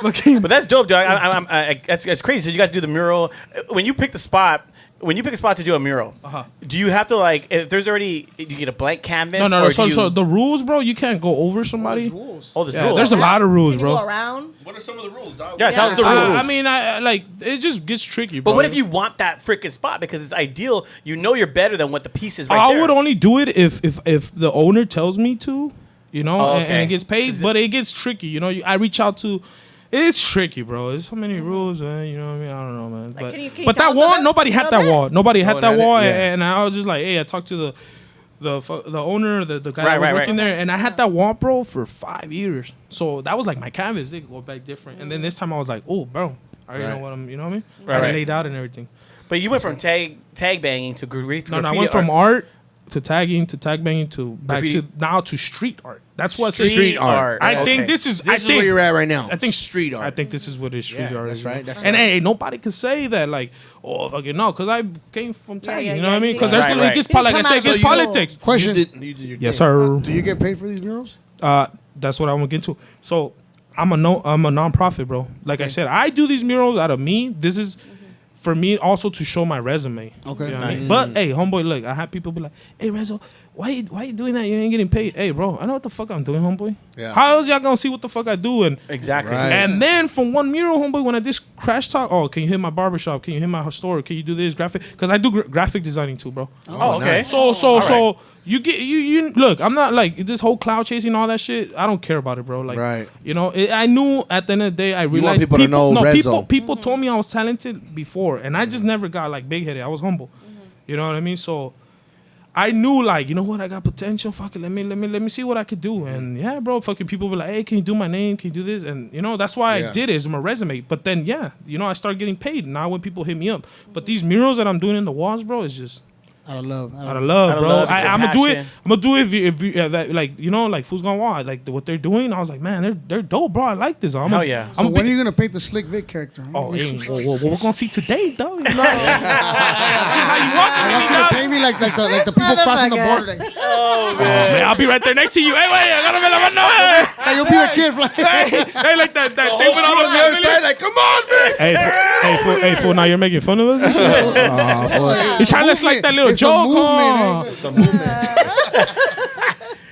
Fucking. But that's dope, dude. That's crazy. So you got to do the mural. When you pick the spot, to do a mural, do you have to like if there's already you get a blank canvas? No. or do So, you, so the rules, bro. You can't go over somebody. oh, there's Yeah, rules. there's a lot of rules, Can you go bro. around? What are some of the rules, dog? Yeah, tell us the Yeah. rules. I mean, I like it. Just gets tricky, bro. But what if you want that freaking spot because it's ideal? You know you're better than what the piece is right I there. would only do it if the owner tells me to, you know, Oh, and okay. it gets paid. But it gets tricky, you know. I reach out to. It's tricky, bro. There's so many rules, man. You know what I mean? I don't know, man. But, can you but tell that us wall, about- nobody had about that that? wall. Nobody had that not wall, it? Yeah. and I was just like, hey, I talked to the owner, the guy Right, that was right, working right. there, and I had that wall, bro, for 5 years. So that was like my canvas. They could go back different. And then this time I was like, oh, bro, I already know Right. what I'm. You know what I mean? Right, I right. laid out and everything. But you went from tag banging to graffiti. No, I went from art to tagging to tag banging to back Graffiti. to now to street art. That's what street art. I Okay. think this is. I This is think where you're at right now. I think street art. I think this is what is street Yeah, art that's is. right, that's and right. hey, nobody could say that like, oh fucking no, because I came from tagging. yeah, you know yeah, what I mean? yeah. Because Right, there's right. it gets You didn't like I come said, out it gets so you- politics. Question: You did your Yes, thing. sir. Do you get paid for these murals? That's what I want to get into. So I'm a nonprofit, bro. Like I said, I do these murals out of me. This is for me also to show my resume. Okay. You know what I mean? Nice. But hey, homeboy, look, I have people be like, hey, Rezo, why you doing that? You ain't getting paid. Hey, bro, I know what the fuck I'm doing, homeboy. Yeah. How else y'all gonna see what the fuck I do? And Exactly. Right. and then from one mural, homeboy, when I did crash talk, oh, can you hit my barbershop? Can you hit my store? Can you do this graphic? Because I do graphic designing too, bro. Oh, okay. nice. So you get you look. I'm not like this whole cloud chasing all that shit. I don't care about it, bro. Like, Right. you know, I knew at the end of the day, I realized people to know Rezo. people told me I was talented before, and I just never got like big headed. I was humble. You know what I mean? So I knew like, you know what, I got potential. Fuck it, let me see what I could do. And yeah, bro, fucking people were like, hey, can you do my name? Can you do this? And you know, that's why Yeah. I did it. It's my resume. But then yeah, you know, I started getting paid now when people hit me up. But these murals that I'm doing in the walls, bro, is just Out of love. out of love, Out of bro. love, it's your I'm gonna do it. passion. I'm gonna do it if you that, like, you know, like Foosgone Wall, like what they're doing. I was like, man, they're dope, bro. I like this. I'm Hell a, yeah. So I'm a when are big, you gonna paint the Slick Vic character? oh, hey, whoa, we're gonna see today, though. You know? See how you walking I with want me, you to dog. pay me like the people crossing the motherfucker. border. Like, Oh, Man, I'll be right there next to you. Hey, wait, I gotta be like, no, hey, hey, you'll be the kid. Like, hey, like that thing with all on the other the side, like, come on, man. hey, fool, now you're making fun of us? and shit? You trying to like that little It's a joke, movement, huh?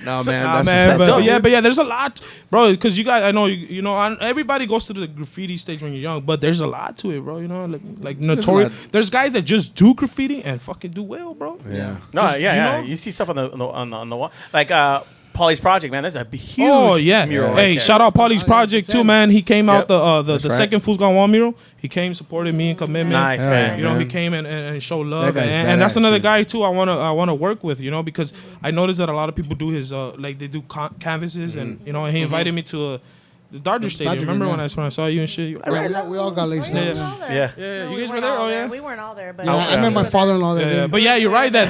No, man. Nah, That's man, what's but, up. yeah, there's a lot, bro. Because you guys, I know, you know, everybody goes through the graffiti stage when you're young, but there's a lot to it, bro. You know, like notorious. There's guys that just do graffiti and fucking do well, bro. Yeah. No, Just, yeah. you know? You see stuff on the wall, like Pauly's project, man. That's a huge. Oh yeah. mural. Hey, right there. shout out Pauly's project too, man. He came out the That's right. second Foosgone Wall mural. He came, supported me in commitment. Nice, man. You know, he man. came and showed love, That guy's and that's badass, another too. guy too. I wanna work with, you know, because I noticed that a lot of people do his like they do canvases, and you know, and he invited me to The Dodger Stadium. Dodger Remember game, when I saw you and shit? You were like, Yeah, we all got lazy. Yeah. Yeah. yeah, No, you guys we were there? all Oh, yeah. We weren't all there, but Yeah, I met my father-in-law there. Yeah, dude. but yeah, you're right. That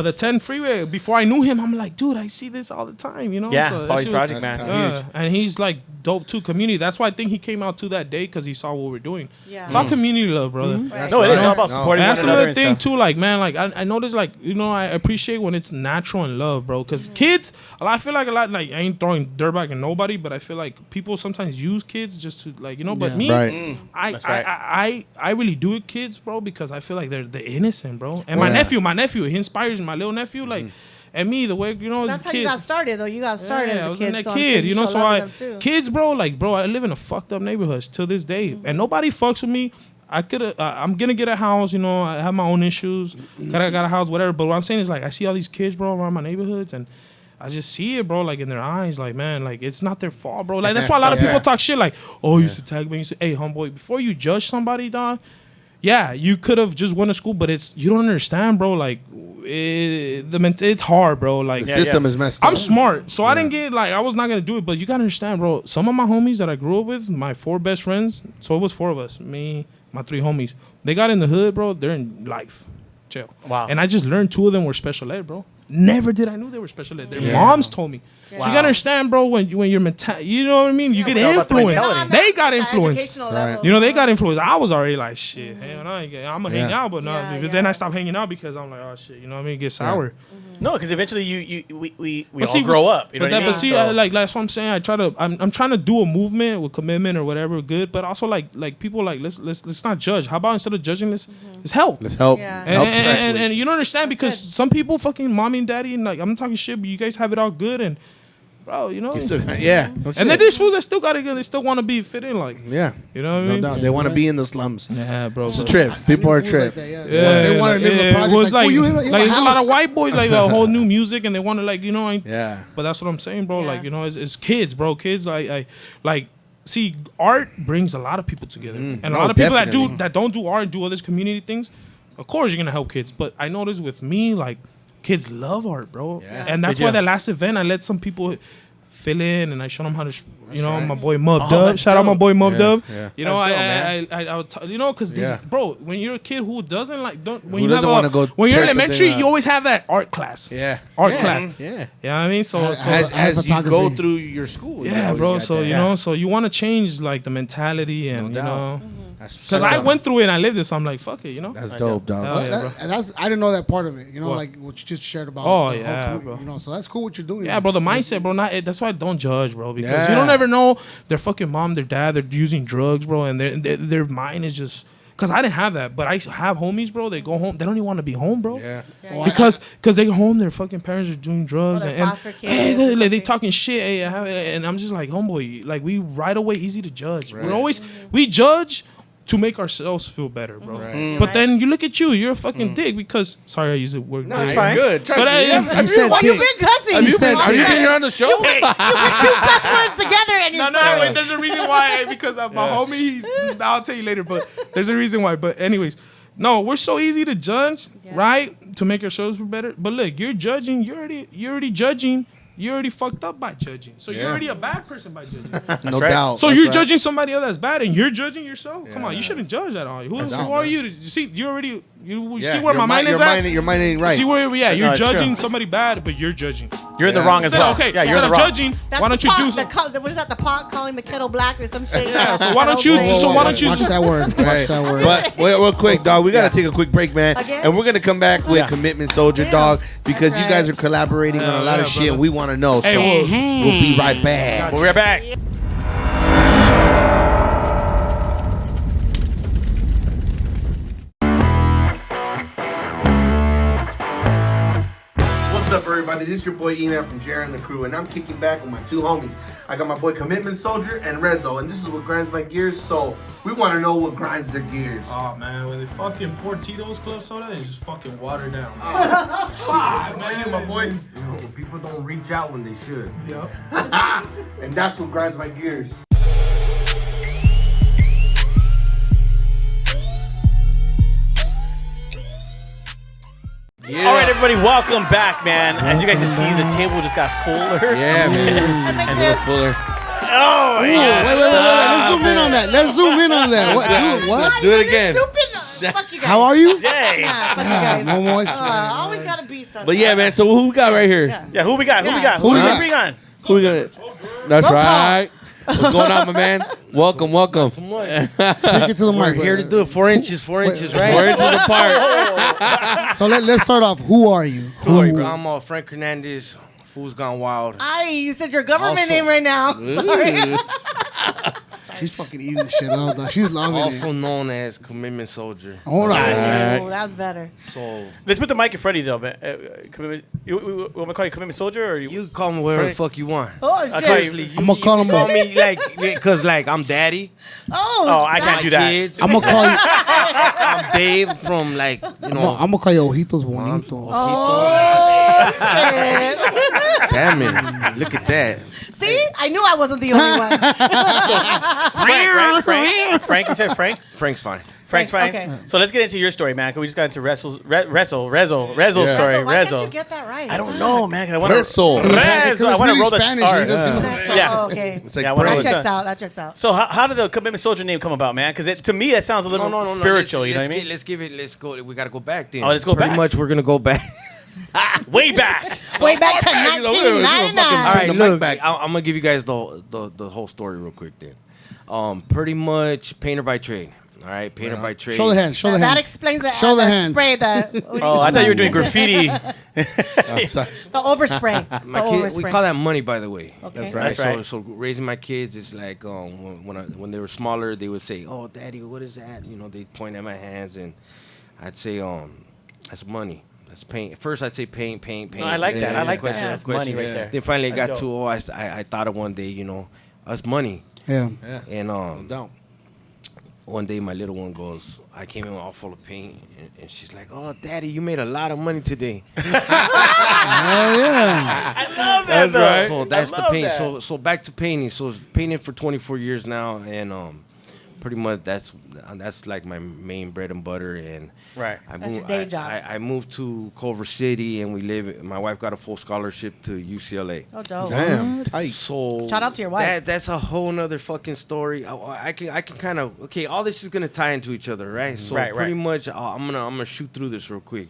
the 10 freeway. Before I knew him, I'm like, dude, I see this all the time. You know? Yeah, So that Polly's shit- project, that's man. tight. Huge. And he's like dope too, community. That's why I think he came out to that day because he saw what we're doing. Yeah. It's all community love, brother. Right. No, it is right. all about No. supporting And one that's another another and thing stuff. too. Like, man, like I notice, like, you know, I appreciate when it's natural and love, bro. Because kids, I feel like a lot. Like, I ain't throwing dirt back at nobody, but I feel like people sometimes use kids just to, like, you know. But Yeah. me, Right. That's right. I really do it, kids, bro, because I feel like they're innocent, bro. And Well, my nephew, he inspires my little nephew, like. And me, the way, you know, That's as how kids. you got started, though. You got started Yeah, as I a was kid. in that so I'm kid, sure you know. show So love to them, too. kids, bro, I live in a fucked up neighborhood till this day, and nobody fucks with me. I'm gonna get a house, you know. I have my own issues. Got a house, whatever. But what I'm saying is, like, I see all these kids, bro, around my neighborhoods, and I just see it, bro, like in their eyes, like, man, like it's not their fault, bro. Like that's why a lot of people talk shit, like, oh, you used to tag me, hey, homeboy, before you judge somebody, dog. Yeah, you could have just went to school, but you don't understand, bro. Like, it's hard, bro. Like, The system is messed up. I'm smart, so I didn't get, like, I was not gonna do it. But you gotta understand, bro. Some of my homies that I grew up with, my 4 best friends, so it was 4 of us, me, my 3 homies. They got in the hood, bro. They're in life, jail. Wow. And I just learned 2 of them were special ed, bro. Never did I knew they were special ed. Their moms told me. So you gotta understand, bro. When you're mental, you know what I mean. You get it's all about the influenced. mentality. They got That influenced. educational Right. level. You know, they got influenced. I was already like, shit, hell no, I'm gonna hang Yeah. out, but no. Yeah, But then yeah. I stopped hanging out because I'm like, oh shit, you know what I mean? It gets sour. No, because eventually we But all see, grow up. You know but what I mean? But see, So- like that's what I'm saying. I'm trying to do a movement with commitment or whatever, good. But also like people like let's not judge. How about instead of judging, let's help. Let's help. Yeah. Help And specialists. you don't understand because good. some people fucking mommy and daddy and like I'm not talking shit, but you guys have it all good and bro, you know. You still, yeah. No and then shit. there's fools that still got it good. They still want to be fit in, like Yeah. you know what I No mean. doubt. They want to be in the slums. Yeah, bro. It's a trip. People are a trip. Yeah, They want to live the project. Well, it's like, "Oh, you have a there's a lot of house." white boys like the whole new music, and they want to like, you know. Yeah. But that's what I'm saying, bro. Yeah. Like, you know, it's kids, bro. Kids, I like. See, art brings a lot of people together, and a No, lot of people definitely. that don't do art, do all these community things. Of course, you're gonna help kids, but I noticed with me, like, kids love art, bro. Yeah. And that's They why do. that last event, I let some people fill in, and I showed them how to, you know, right. my boy Mub Oh, Dub. that's Shout out my dope. boy Mub Yeah, Dub. yeah. You know, That's dope, man. I would you know, because Yeah. bro, when you're a kid who doesn't like, when Who you doesn't have wanna go when you're tear something elementary, up? you always have that art class. Yeah. Art yeah. class. Yeah. You know what I mean? So As you go photography. through your school. you yeah, always bro. got So that. you know, so you want to change like the mentality and No you doubt. know, That's because I went through it and I lived it, so I'm like, fuck it, you know. That's dope, dog. Hell yeah, bro. And that's I didn't know that part of it. You know, What? like what you just shared about. Oh, the whole yeah, community, bro. You know, so that's cool what you're doing. Yeah, bro, the mindset, bro. That's why I don't judge, bro, because Yeah. you don't ever know their fucking mom, their dad, they're using drugs, bro, and their mind is just. Because I didn't have that, but I have homies, bro. They go home, they don't even want to be home, bro. Yeah. Because they go home, their fucking parents are doing drugs Or their and foster kids hey, or they something. talking shit, hey, and I'm just like, homeboy, like we right away easy to judge. Right. We're always we judge to make ourselves feel better, bro. Right. But then you look at you're a fucking dick because sorry, I use the word. No, dick. it's fine. Good. Trust But me. I- said Why you dick. been cussing? Have you been? All Are you right. been here on the show? You put 2 cuss words together and you're No, wait, there's a reason why. Because of my homie, I'll tell you later. But there's a reason why. But anyways, no, we're so easy to judge, right? To make ourselves better. But look, you're judging. You're already judging. You're already fucked up by judging. So you're Yeah. already a bad person by judging. No right. doubt. So That's you're right. judging somebody else that's bad, and you're judging yourself. Come on, Yeah. you shouldn't judge that on you. Who That's are right. you? You see, you already you Yeah, see where my mind is at. Your mind ain't right. See where you're No, it's judging true. somebody bad, but you're judging. You're in the Yeah. wrong as Instead well. of, okay, Yeah, you're instead in of the wrong. judging, That's why don't you do something? what is that? The pot calling the kettle black or some shit? Yeah, so why don't you? That old So thing. why don't you? Watch that word. Hey, Watch that word. But real quick, dog, we gotta take a quick break, man, Again? and we're gonna come back with Yeah. Commitment Soldier, Yeah. dog, because That's you guys right. are collaborating on a lot of Yeah, shit, brother. and we want to know. Hey, So well, we'll be right back. We'll be right back. What's up, everybody? This is your boy E-Man from Jared and the Crew, and I'm kicking back with my 2 homies. I got my boy Commitment Soldier and Resoe, and this is what grinds my gears. So we want to know what grinds their gears. Oh man, when they fucking pour Tito's club soda, it's just fucking watered down. Man, my boy. People don't reach out when they should. Yep. And that's what grinds my gears. All right, everybody, welcome back, man. As you guys can see, the table just got fuller. Yeah, man. Like A little this. fuller. Oh, Ooh, yeah. wait. Let's zoom in on that. What? Dude, what? Do it again. Stupid. Fuck you guys. How are you? Dang. Yeah, fuck you guys. Momo. Always gotta be something. But yeah, man. So who we got right here? Yeah, who we got? Who we Yeah. got? Who we gonna bring on? Who we got? That's Roll call. right. What's going on, my man? Welcome. Speak it to the We're mic. here to do it 4 inches, 4 inches, right? 4 inches apart. So let's start off. Who are you? I'm Frank Hernandez, Foosgone Wild. You said your government Also- name right now. Sorry. She's fucking eating the shit up, though. She's loving Also it. known as Commitment Soldier. Hold on. Oh, that's better. So Let's put the mic in front of you, though, man. You want me to call you Commitment Soldier, or you call me whatever the fuck you want. Oh, I'll shit. tell you. Seriously, I'ma call him call a- me like, cause like I'm daddy, Oh, I can't do that. kids, I'm gonna call you. I'm babe from like you know. I'm gonna call you Ojitos Bonitos. Oh, shit. Damn it! Look at that. See? I knew I wasn't the only one. Frank, you said Frank? Frank's fine. Frank's fine. Okay. So let's get into your story, man. Cause we just got into Reso's story. Why can't you Reso. get that right? I don't know, man. 'Cause I want to. Reso. Reso. I want to roll the Spanish. R. He doesn't know. Yeah. Oh, okay. It's like Yeah, I wanna That roll the checks tongue. out. That checks out. So how did the Commitment Soldier name come about, man? Because to me that sounds a little spiritual. You know what I mean? Let's give it. Let's go. We gotta go back then. Oh, let's go Pretty back. much, we're gonna go back. Way back. Way back to All 1999. right, All right, look. look. I'm gonna give you guys the whole story real quick then. Pretty much painter by trade. All right, painter by trade. Show the hands. Show the That hands. explains the, Show the the hands. spray. The Oh, I thought you were doing graffiti. the overspray. The My kid, we overspray. call that money, by the way. Okay. That's right. That's right. So raising my kids is like when they were smaller, they would say, "Oh, Daddy, what is that?" You know, they'd point at my hands, and I'd say, "That's money. That's paint." First, I'd say paint. No, I like And that. then I like that. question, That's question. money right there. Then finally, it That's got to I thought of one day, you know, us money, Yeah. and Don't. one day my little one goes, I came in all full of paint, and she's like, "Oh, Daddy, you made a lot of money today." Oh yeah. I love that. Though. So that's I the love paint. that. So back to painting. So painting for 24 years now, and pretty much that's like my main bread and butter. And Right. I That's moved, your day job. I moved to Culver City, and we live. My wife got a full scholarship to UCLA. Oh, dope. Damn. Tight. So Shout out to your wife. That's a whole nother fucking story. I can kind of all this is gonna tie into each other, right? So Right, pretty right. much I'm gonna shoot through this real quick.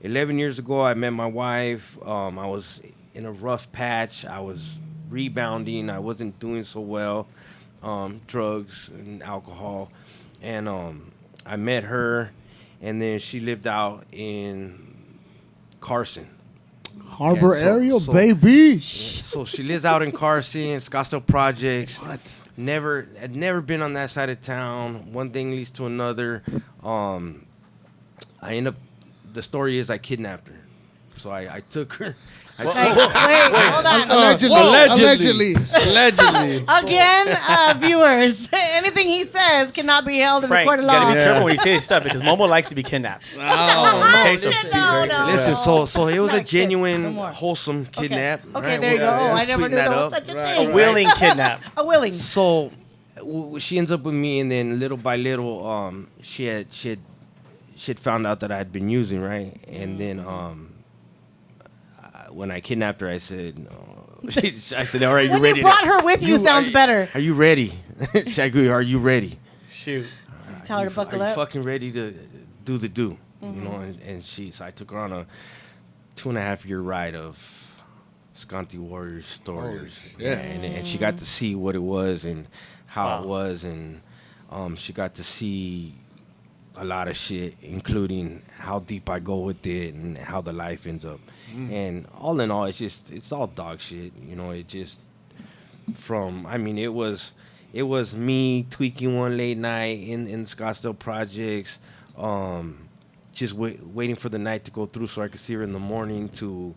11 years ago, I met my wife. I was in a rough patch. I was rebounding. I wasn't doing so well. Drugs and alcohol, and I met her, and then she lived out in Carson. Harbor Yeah, so- area, so- baby. So she lives out in Carson, Scottsdale Projects. What? Had never been on that side of town. One thing leads to another. I end up. The story is I kidnapped her. So I took her. Wait, hold on. Allegedly. Allegedly. Again, viewers, anything he says cannot be held in the Frank, court you of gotta law. be careful when you say this stuff because Momo likes to be kidnapped. Oh. Okay, so No. Listen, so it was a Not kids, no genuine, more. wholesome kidnap. Okay, right? there you go. We'll I never sweeten knew that there up. was such a a thing. willing kidnap. A willing. So she ends up with me, and then little by little, she had found out that I had been using, right? And then when I kidnapped her, I said, I said, "All right, you When ready?" you brought her with you, sounds better. Are you ready? She's like, "Are you ready?" Shoot. Tell her to buckle Are you up. fucking ready to do the do? You know, and so I took her on a 2.5-year ride of Sconti Warriors stories. yeah. And she got to see what it was and how it was, and she got to see a lot of shit, including how deep I go with it and how the life ends up. And all in all, it's all dog shit. You know, it just it was me tweaking one late night in Scottsdale Projects, just waiting for the night to go through so I could see her in the morning, to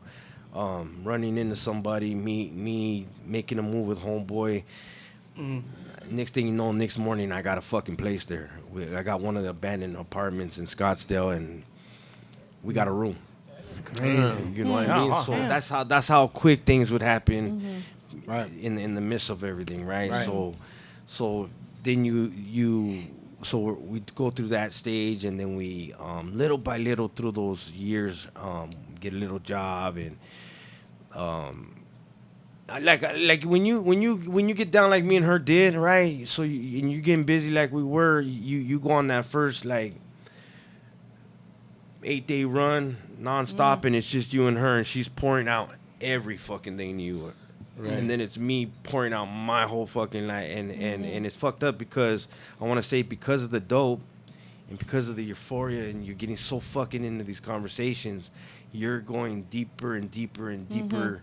running into somebody, me making a move with homeboy. Next thing you know, next morning I got a fucking place there. I got one of the abandoned apartments in Scottsdale, and we got a room. It's crazy. You know what I mean? So that's how quick things would happen, Right. in the midst of everything, right? Right. So then we go through that stage, and then we little by little through those years get a little job, and like when you get down like me and her did, right? So and you're getting busy like we were. You go on that first like 8-day run nonstop, and it's just you and her, and she's pouring out every fucking thing to you. Right. And then it's me pouring out my whole fucking life, and it's fucked up because I want to say because of the dope and because of the euphoria, and you're getting so fucking into these conversations, you're going deeper and deeper and deeper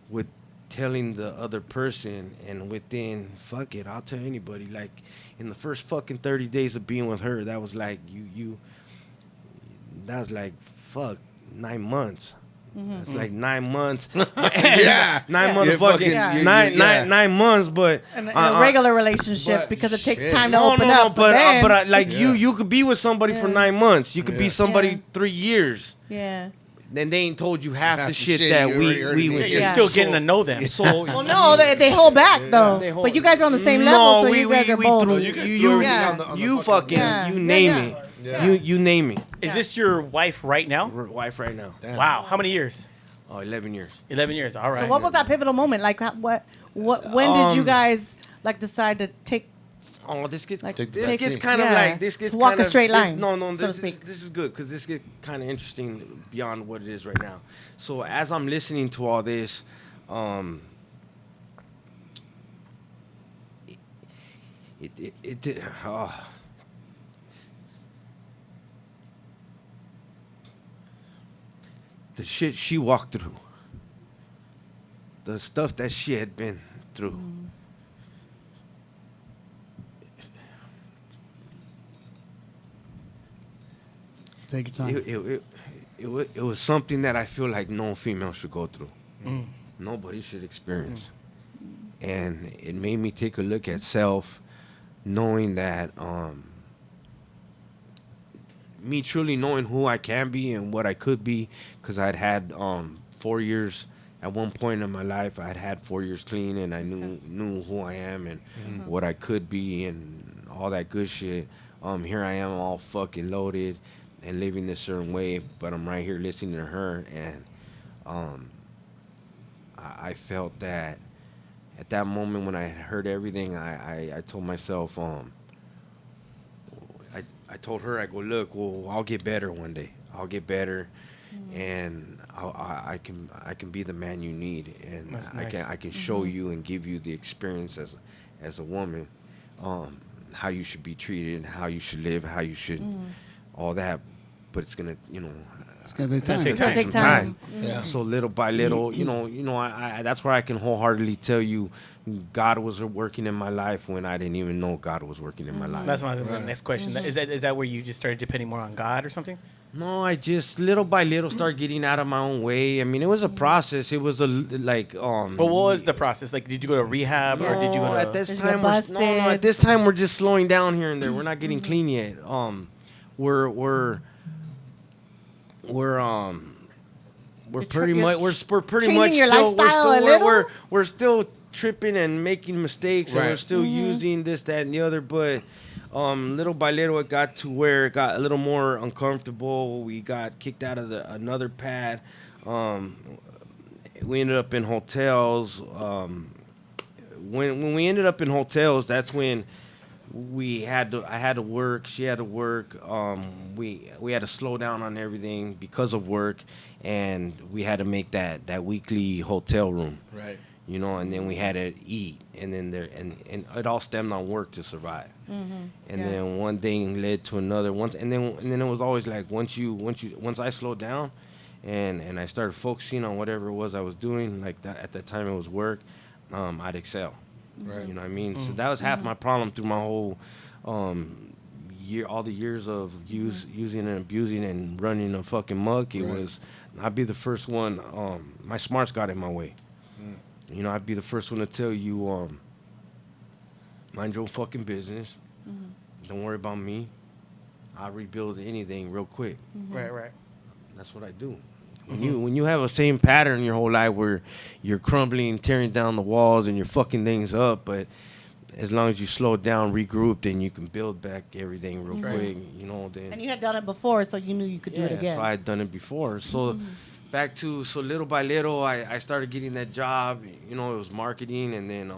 with telling the other person, and within, fuck it, I'll tell anybody, like in the first fucking 30 days of being with her, that was like that was like fuck 9 months. It's like 9 months. Yeah. 9 motherfucking 9 months, but in a regular relationship, because it takes time to open up. But like you could be with somebody for 9 months. You could be somebody 3 years. Yeah. Then they ain't told you half the shit that we You're still getting to know them. So well, no, they hold back though. But you guys are on the same level, so you guys are both. You fucking you name it. Yeah. You name it. Is this your wife right now? Wife right now. Damn. Wow. How many years? Oh, 11 years. 11 years. All right. So what was that pivotal moment? Like when did you guys like decide to take? Oh, this gets like, this gets kind of like this gets walk kind a straight line. This is good because this gets kind of interesting beyond what it is right now. So as I'm listening to all this, the shit she walked through, the stuff that she had been through. Take your time. It was something that I feel like no female should go through. Nobody should experience. And it made me take a look at self, knowing that me truly knowing who I can be and what I could be, because I'd had 4 years at one point in my life. I'd had 4 years clean, and I knew who I am and what I could be and all that good shit. Here I am all fucking loaded and living this certain way, but I'm right here listening to her, and I felt that at that moment when I heard everything, I told myself, I told her, I go, look, well, I'll get better one day. I'll get better, and I can be the man you need, and I can show you and give you the experience as a woman, how you should be treated, and how you should live, how you should, all that. But it's gonna, it's gonna take time. Yeah. So little by little, I that's where I can wholeheartedly tell you, God was working in my life when I didn't even know God was working in my life. That's my next question. Is that where you just started depending more on God or something? No, I just little by little started getting out of my own way. I mean, it was a process. It was like But what was the process? Like, did you go to rehab or did you go to? At this time, at this time we're just slowing down here and there. We're not getting clean yet. We're pretty much your lifestyle a little? We're still tripping and making mistakes, and we're still using this, that, and the other. But little by little, it got to where it got a little more uncomfortable. We got kicked out of another pad. We ended up in hotels. When we ended up in hotels, that's when I had to work. She had to work. We had to slow down on everything because of work, and we had to make that weekly hotel room. Right. And then we had to eat, and then and it all stemmed on work to survive. Then one thing led to another. And then it was always like once I slowed down, and I started focusing on whatever it was I was doing, like that at that time it was work, I'd excel. Right. You know what I mean? So that was half my problem through my whole all the years of using and abusing and running a fucking muck. It was I'd be the first one. My smarts got in my way. I'd be the first one to tell you, mind your fucking business. Don't worry about me. I'll rebuild anything real quick. Right. That's what I do. When you have a same pattern your whole life where you're crumbling, tearing down the walls, and you're fucking things up, but as long as you slow down, regroup, then you can build back everything real quick. Then. And you had done it before, so you knew you could do it again. So I had done it before. So back to so little by little, I started getting that job. You know, it was marketing, and then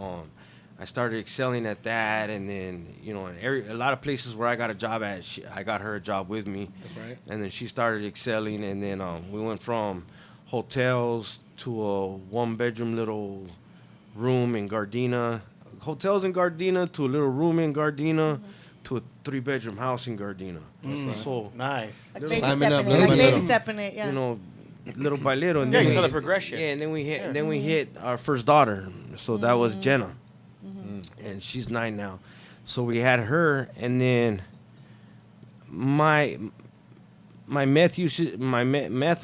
I started excelling at that, and then a lot of places where I got a job at, I got her a job with me. That's right. And then she started excelling, and then we went from hotels to a 1-bedroom little room in Gardena, hotels in Gardena to a little room in Gardena to a 3-bedroom house in Gardena. So Nice. Like baby Climbing stepping up it, little like by baby little. stepping it, yeah. you know, little by little. And Yeah, then you saw we- the progression. Yeah, and then we hit our first daughter. So that was Jenna, and she's 9 now. So we had her, and then my meth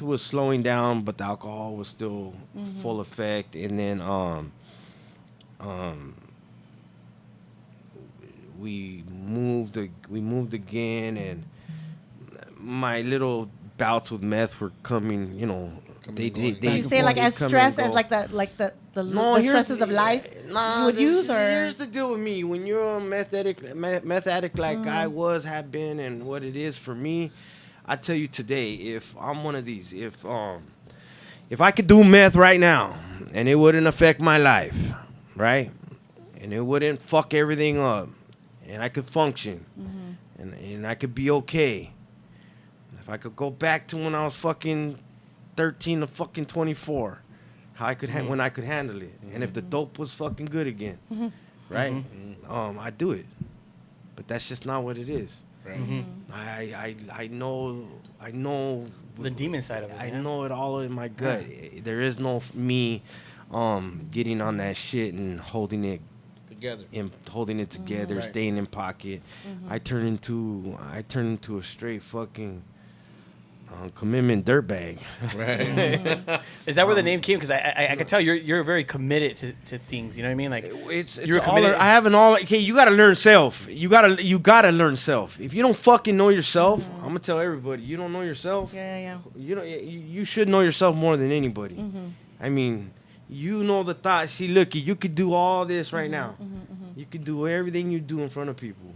was slowing down, but the alcohol was still full effect. And then we moved again, and my little bouts with meth were coming. Did you say like as stress as like the here's stresses of life you would use, or here's the deal with me. When you're a meth addict like I have been, and what it is for me, I tell you today, if I'm one of these, if I could do meth right now and it wouldn't affect my life, right, and it wouldn't fuck everything up, and I could function, and I could be okay. If I could go back to when I was fucking 13 to fucking 24, how I could when I could handle it, and if the dope was fucking good again, right? I'd do it, but that's just not what it is. Right. I know The demon side of it. I know it all in my gut. There is no me getting on that shit and holding it together, Right. staying in pocket. I turn into a straight fucking commitment dirtbag. Right. Is that where the name came? Because I can tell you're very committed to things. You know what I mean? Like It's you're all committed. I have an all. Okay, you gotta learn self. You gotta learn self. If you don't fucking know yourself, I'm gonna tell everybody. You don't know yourself. yeah. You should know yourself more than anybody. I mean, you know the thoughts. See, look, you could do all this right now. You could do everything you do in front of people.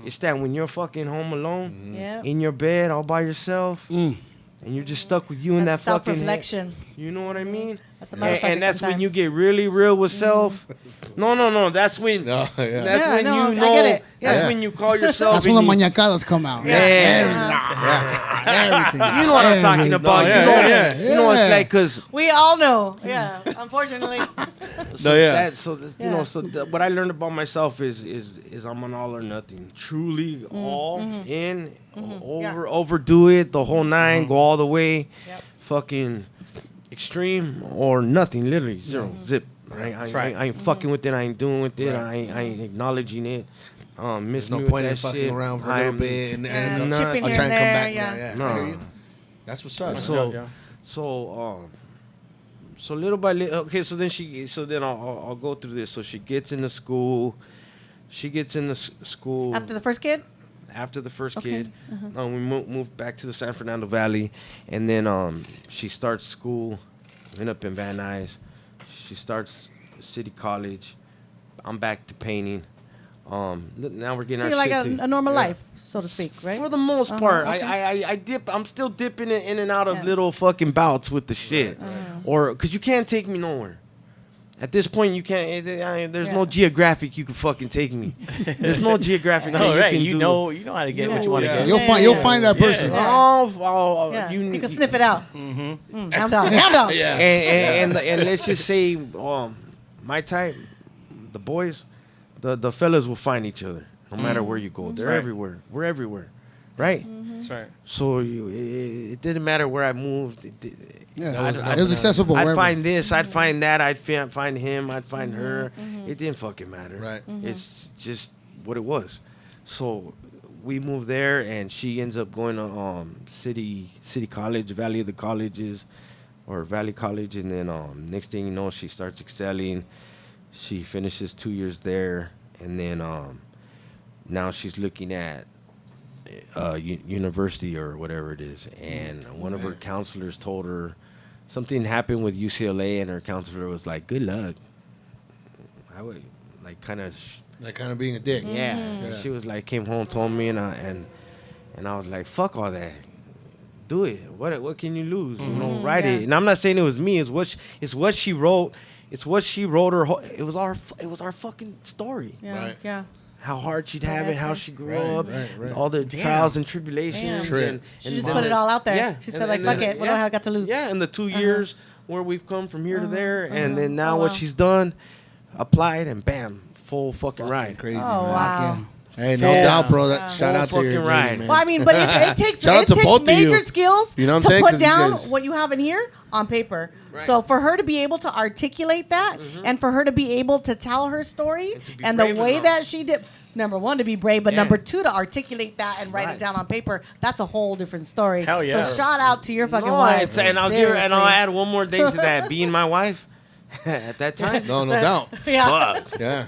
It's that when you're fucking home alone, Yeah. in your bed, all by yourself, and you're just stuck with you and that That's fucking self-reflection. You know what I mean? That's a and, motherfucker and that's when you sometimes. get really real with self. No. That's when. No, yeah. That's Yeah, when no, you I know. get it. That's Yeah. when you call yourself. That's when the and you- mañacadas come out. Yeah. Everything. You know what I'm talking about. yeah, you know, yeah, you know it's like because We all know. Yeah. Unfortunately. so yeah. you know what I learned about myself is I'm an all or nothing. Truly all in, overdo it the whole 9, go all the way, fucking extreme or nothing. Literally zero, zip. I ain't fucking with it. I ain't doing with it. Right. I ain't acknowledging it. Miss There's no me with point in that fucking shit. around for a little bit and I'm chipping I'll here try and and come there, back. yeah. Yeah. No. I hear you. That's what's up. So little by little, okay. So then I'll go through this. So she gets into school. School After the first kid. after the first Okay. kid. We moved back to the San Fernando Valley, and then she starts school. Went up in Van Nuys. She starts City College. I'm back to painting. Now we're getting So our you're like shit a normal life, so to speak, right? for the most part. okay. I dip. I'm still dipping in and out of Yeah. little fucking bouts with the shit, or because you can't take me nowhere. At this point, you can't. There's no Yeah. geographic you can fucking take me. There's no geographic. No, that right? can You do. know how to get what you want to Yeah. get. You'll find that person. Yeah. You can sniff it out. Hound dog. Yeah. And let's just say, my type, the boys, the fellas will find each other no matter where you go. They're right. everywhere. We're everywhere, right? That's right. So it didn't matter where I moved. Yeah, it was accessible. I'd wherever. find this, I'd find that, I'd find him, I'd find her. It didn't fucking matter. Right. It's just what it was. So we moved there, and she ends up going to City College, Valley of the Colleges, or Valley College, and then next thing you know, she starts excelling. She finishes 2 years there, and then now she's looking at university or whatever it is. And one of her counselors told her something happened with UCLA, and her counselor was like, "Good luck." I would like kind of. Like kind of being a dick. Yeah. She was like, came home, told me, and I was like, fuck all that. do it. What can you lose? You know, write it. And I'm not saying it was me. It's what she wrote. It's what she wrote her. It was our fucking story. Yeah. Right. Yeah. How hard she'd have it, how she grew up, right. all the trials and tribulations. Trip. She just put it all out there. Yeah. She said, like, fuck it. What do I got to lose? Yeah, in the 2 years where we've come from here to there, and then now Oh, what wow. she's done, applied, and bam, full fucking ride. Crazy, Oh, man. wow. Hey, no doubt, bro. That shout Full out to your fucking lady, ride. man. Well, I mean, but it takes Shout out to both of major you. skills You know what I'm to saying? put 'Cause you down guys- what you have in here on paper. So for her to be able to articulate that, and for her to be able to tell her story, and the brave way enough. that she did, number one, to be brave, but Yeah. number two, to articulate that and write it Right. down on paper, that's a whole different story. Hell yeah. So shout out to your fucking No, wife. and I'll Seriously. add one more thing to that. Being my wife at that time. No doubt. Yeah. Fuck. Yeah.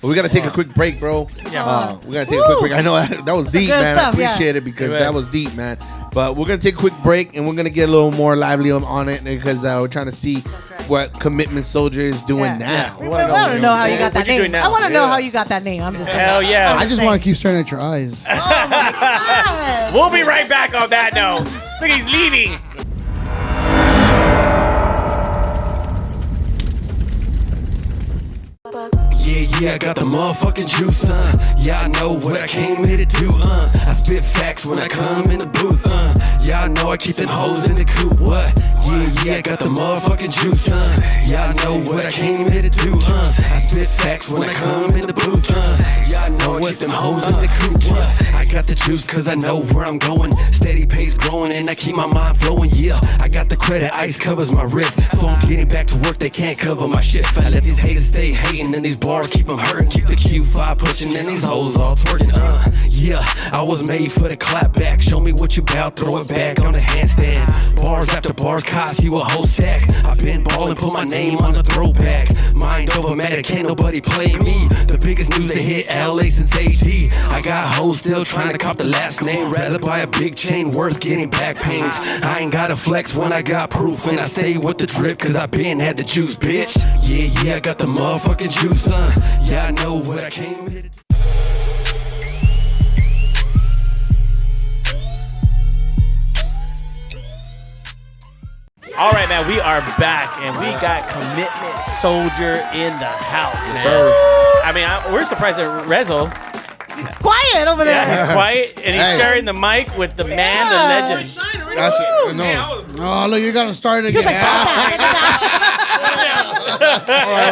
But we got to take a quick break, bro. Yeah. We got to take a quick break. I know that was deep, good man. stuff, I yeah. appreciate it because Right. that was deep, man. But we're going to take a quick break and we're going to get a little more lively on it because we're trying to see what Commitment Soldier is doing Yeah. now. We want to know how you got What that you name. doing now? I want to know how you got that name. I'm just saying. Hell yeah. I just want to keep staring at your eyes. Oh my God. We'll be right back on that note. Look, he's leaving. Yeah, I got the motherfucking juice, yeah, I know what I came here to do, I spit facts when I come in the booth, yeah, I know I keep them hoes in the coop, what? Yeah, I got the motherfucking juice, yeah, I know what I came here to do, I spit facts when I come in the booth, yeah, I know I keep them hoes in the coop, what? I got the juice cause I know where I'm going, steady pace growing and I keep my mind flowing, yeah, I got the credit, ice covers my wrist, so I'm getting back to work, they can't cover my shit, I let these haters stay hating and these bars keep them hurting, keep the Q5 pushing and these hoes all twerking, yeah, I was made for the clap back, show me what you bout, throw it back on the handstand, bars after bars, cost you a whole stack, I been ballin', put my name on the throwback, mind over matter, can't nobody play me, the biggest news that hit LA since AD, I got hoes still trying to cop the last name, rather buy a big chain worth getting back pains, I ain't gotta flex when I got proof, and I stay with the drip cause I been had the juice, bitch, yeah, I got the motherfucking juice, yeah, I know what I came here to do. All right, man, we are back, and we got Commitment Soldier in the house, man. I mean, we're surprised that Rezo, It's quiet over there. yeah, he's quiet, and he's Hey. sharing the mic with the man, the Yeah. legend. That's it. Man, I No. was- Oh, look, you got to start again. Like, All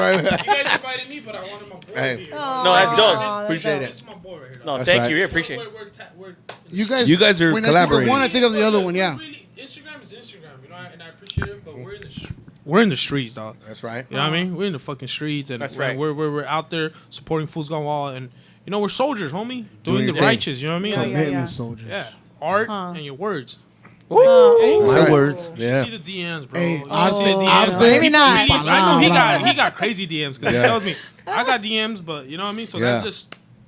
right. you guys invited me, but I wanted my boy Hey. here. No, that's dope. Appreciate This it. is my boy right here. No, That's thank right. you. We appreciate it. We're You guys are when collaborating. I think of one, I think of the other one, yeah. Really, Instagram is Instagram, you know, and I appreciate it, but we're in the streets, dog. That's right. You know what I mean? We're in the fucking streets, and That's we're, right. we're out there supporting Foosgone Wall, and you know we're soldiers, homie, doing your the thing. righteous. You know what I mean? Yeah, Like, yeah. Commitment soldiers. yeah, art and your words. That's My right. words. You Yeah. should see the DMs, bro. Hey, You should I see the think- DMs. I think- Maybe not. I know he got crazy DMs because Yeah. he tells me I got DMs, but you know what I mean. So Yeah.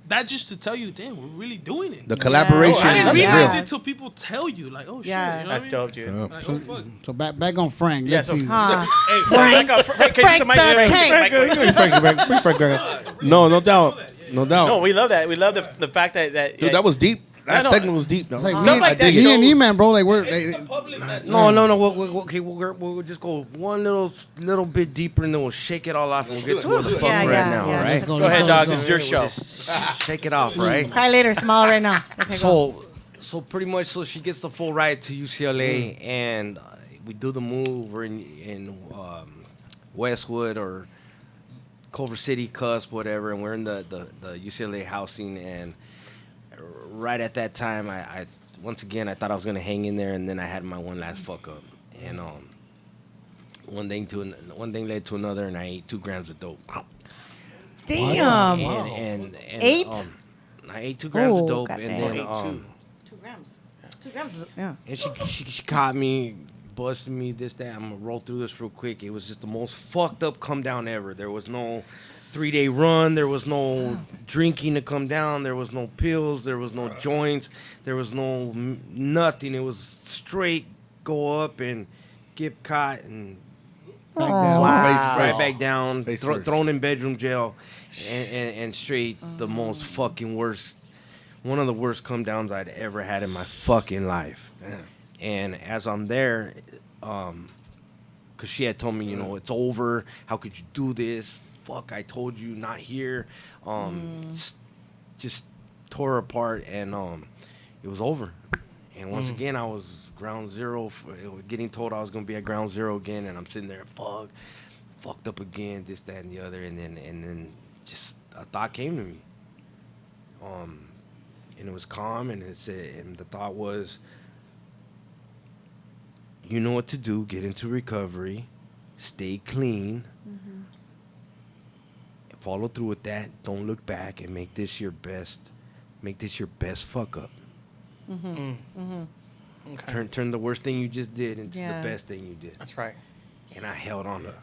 that's just to tell you, damn, we're really doing it. The collaboration. I didn't Yeah. realize Yeah. it till people tell you, like, oh shit, Yeah. you know That's what I mean? dope, dude. Yeah. Like, oh fuck. So back on Frank. Yeah, Let's so- see. Hey, Frank- back up. Frank, can you Frank the mic? the Frank, Tank. Frank, Frank, Frank. No doubt. No doubt. No, we love that. We love the fact that Dude, that was deep. That No, no. segment was deep. Though. It's like Stuff me, like that me and shows- E-Man, bro. Like we're No. We'll just go one little bit deeper, and then we'll shake it all off, and we'll get to where the fuck Yeah, we're yeah, at now, yeah. all right? Let's Go ahead, dog. This is your show. We'll just shake it off, right? Cry later, smile right now. Okay, go. So pretty much, so she gets the full ride to UCLA, and we do the move. We're in Westwood or Culver City, Cusp, whatever, and we're in the UCLA housing. And right at that time, I once again I thought I was gonna hang in there, and then I had my one last fuck up, and one thing led to another, and I ate 2 grams of dope. Damn. And 8? I ate 2 grams Oh, of dope, goddamn. and then 2 grams. 2 grams. Yeah. and she caught me, busted me, this, that. I'm gonna roll through this real quick. It was just the most fucked up come down ever. There was no 3-day run. There was no drinking to come down. There was no pills. There was no joints. There was no nothing. It was straight go up and get caught and back down. right back down, Face first. thrown in bedroom jail, and straight the most fucking worst, one of the worst come downs I'd ever had in my fucking life. And as I'm there, because she had told me, it's over. How could you do this? Fuck, I told you, not here. Just tore her apart, and it was over. And once again, I was ground zero, getting told I was going to be at ground zero again, and I'm sitting there, fucked up again, this, that, and the other. And then just a thought came to me. And it was calm, and the thought was, you know what to do, get into recovery, stay clean, follow through with that, don't look back, and make this your best fuck up. Okay. Turn the worst thing you just did into the best thing you did. That's right. And I held on to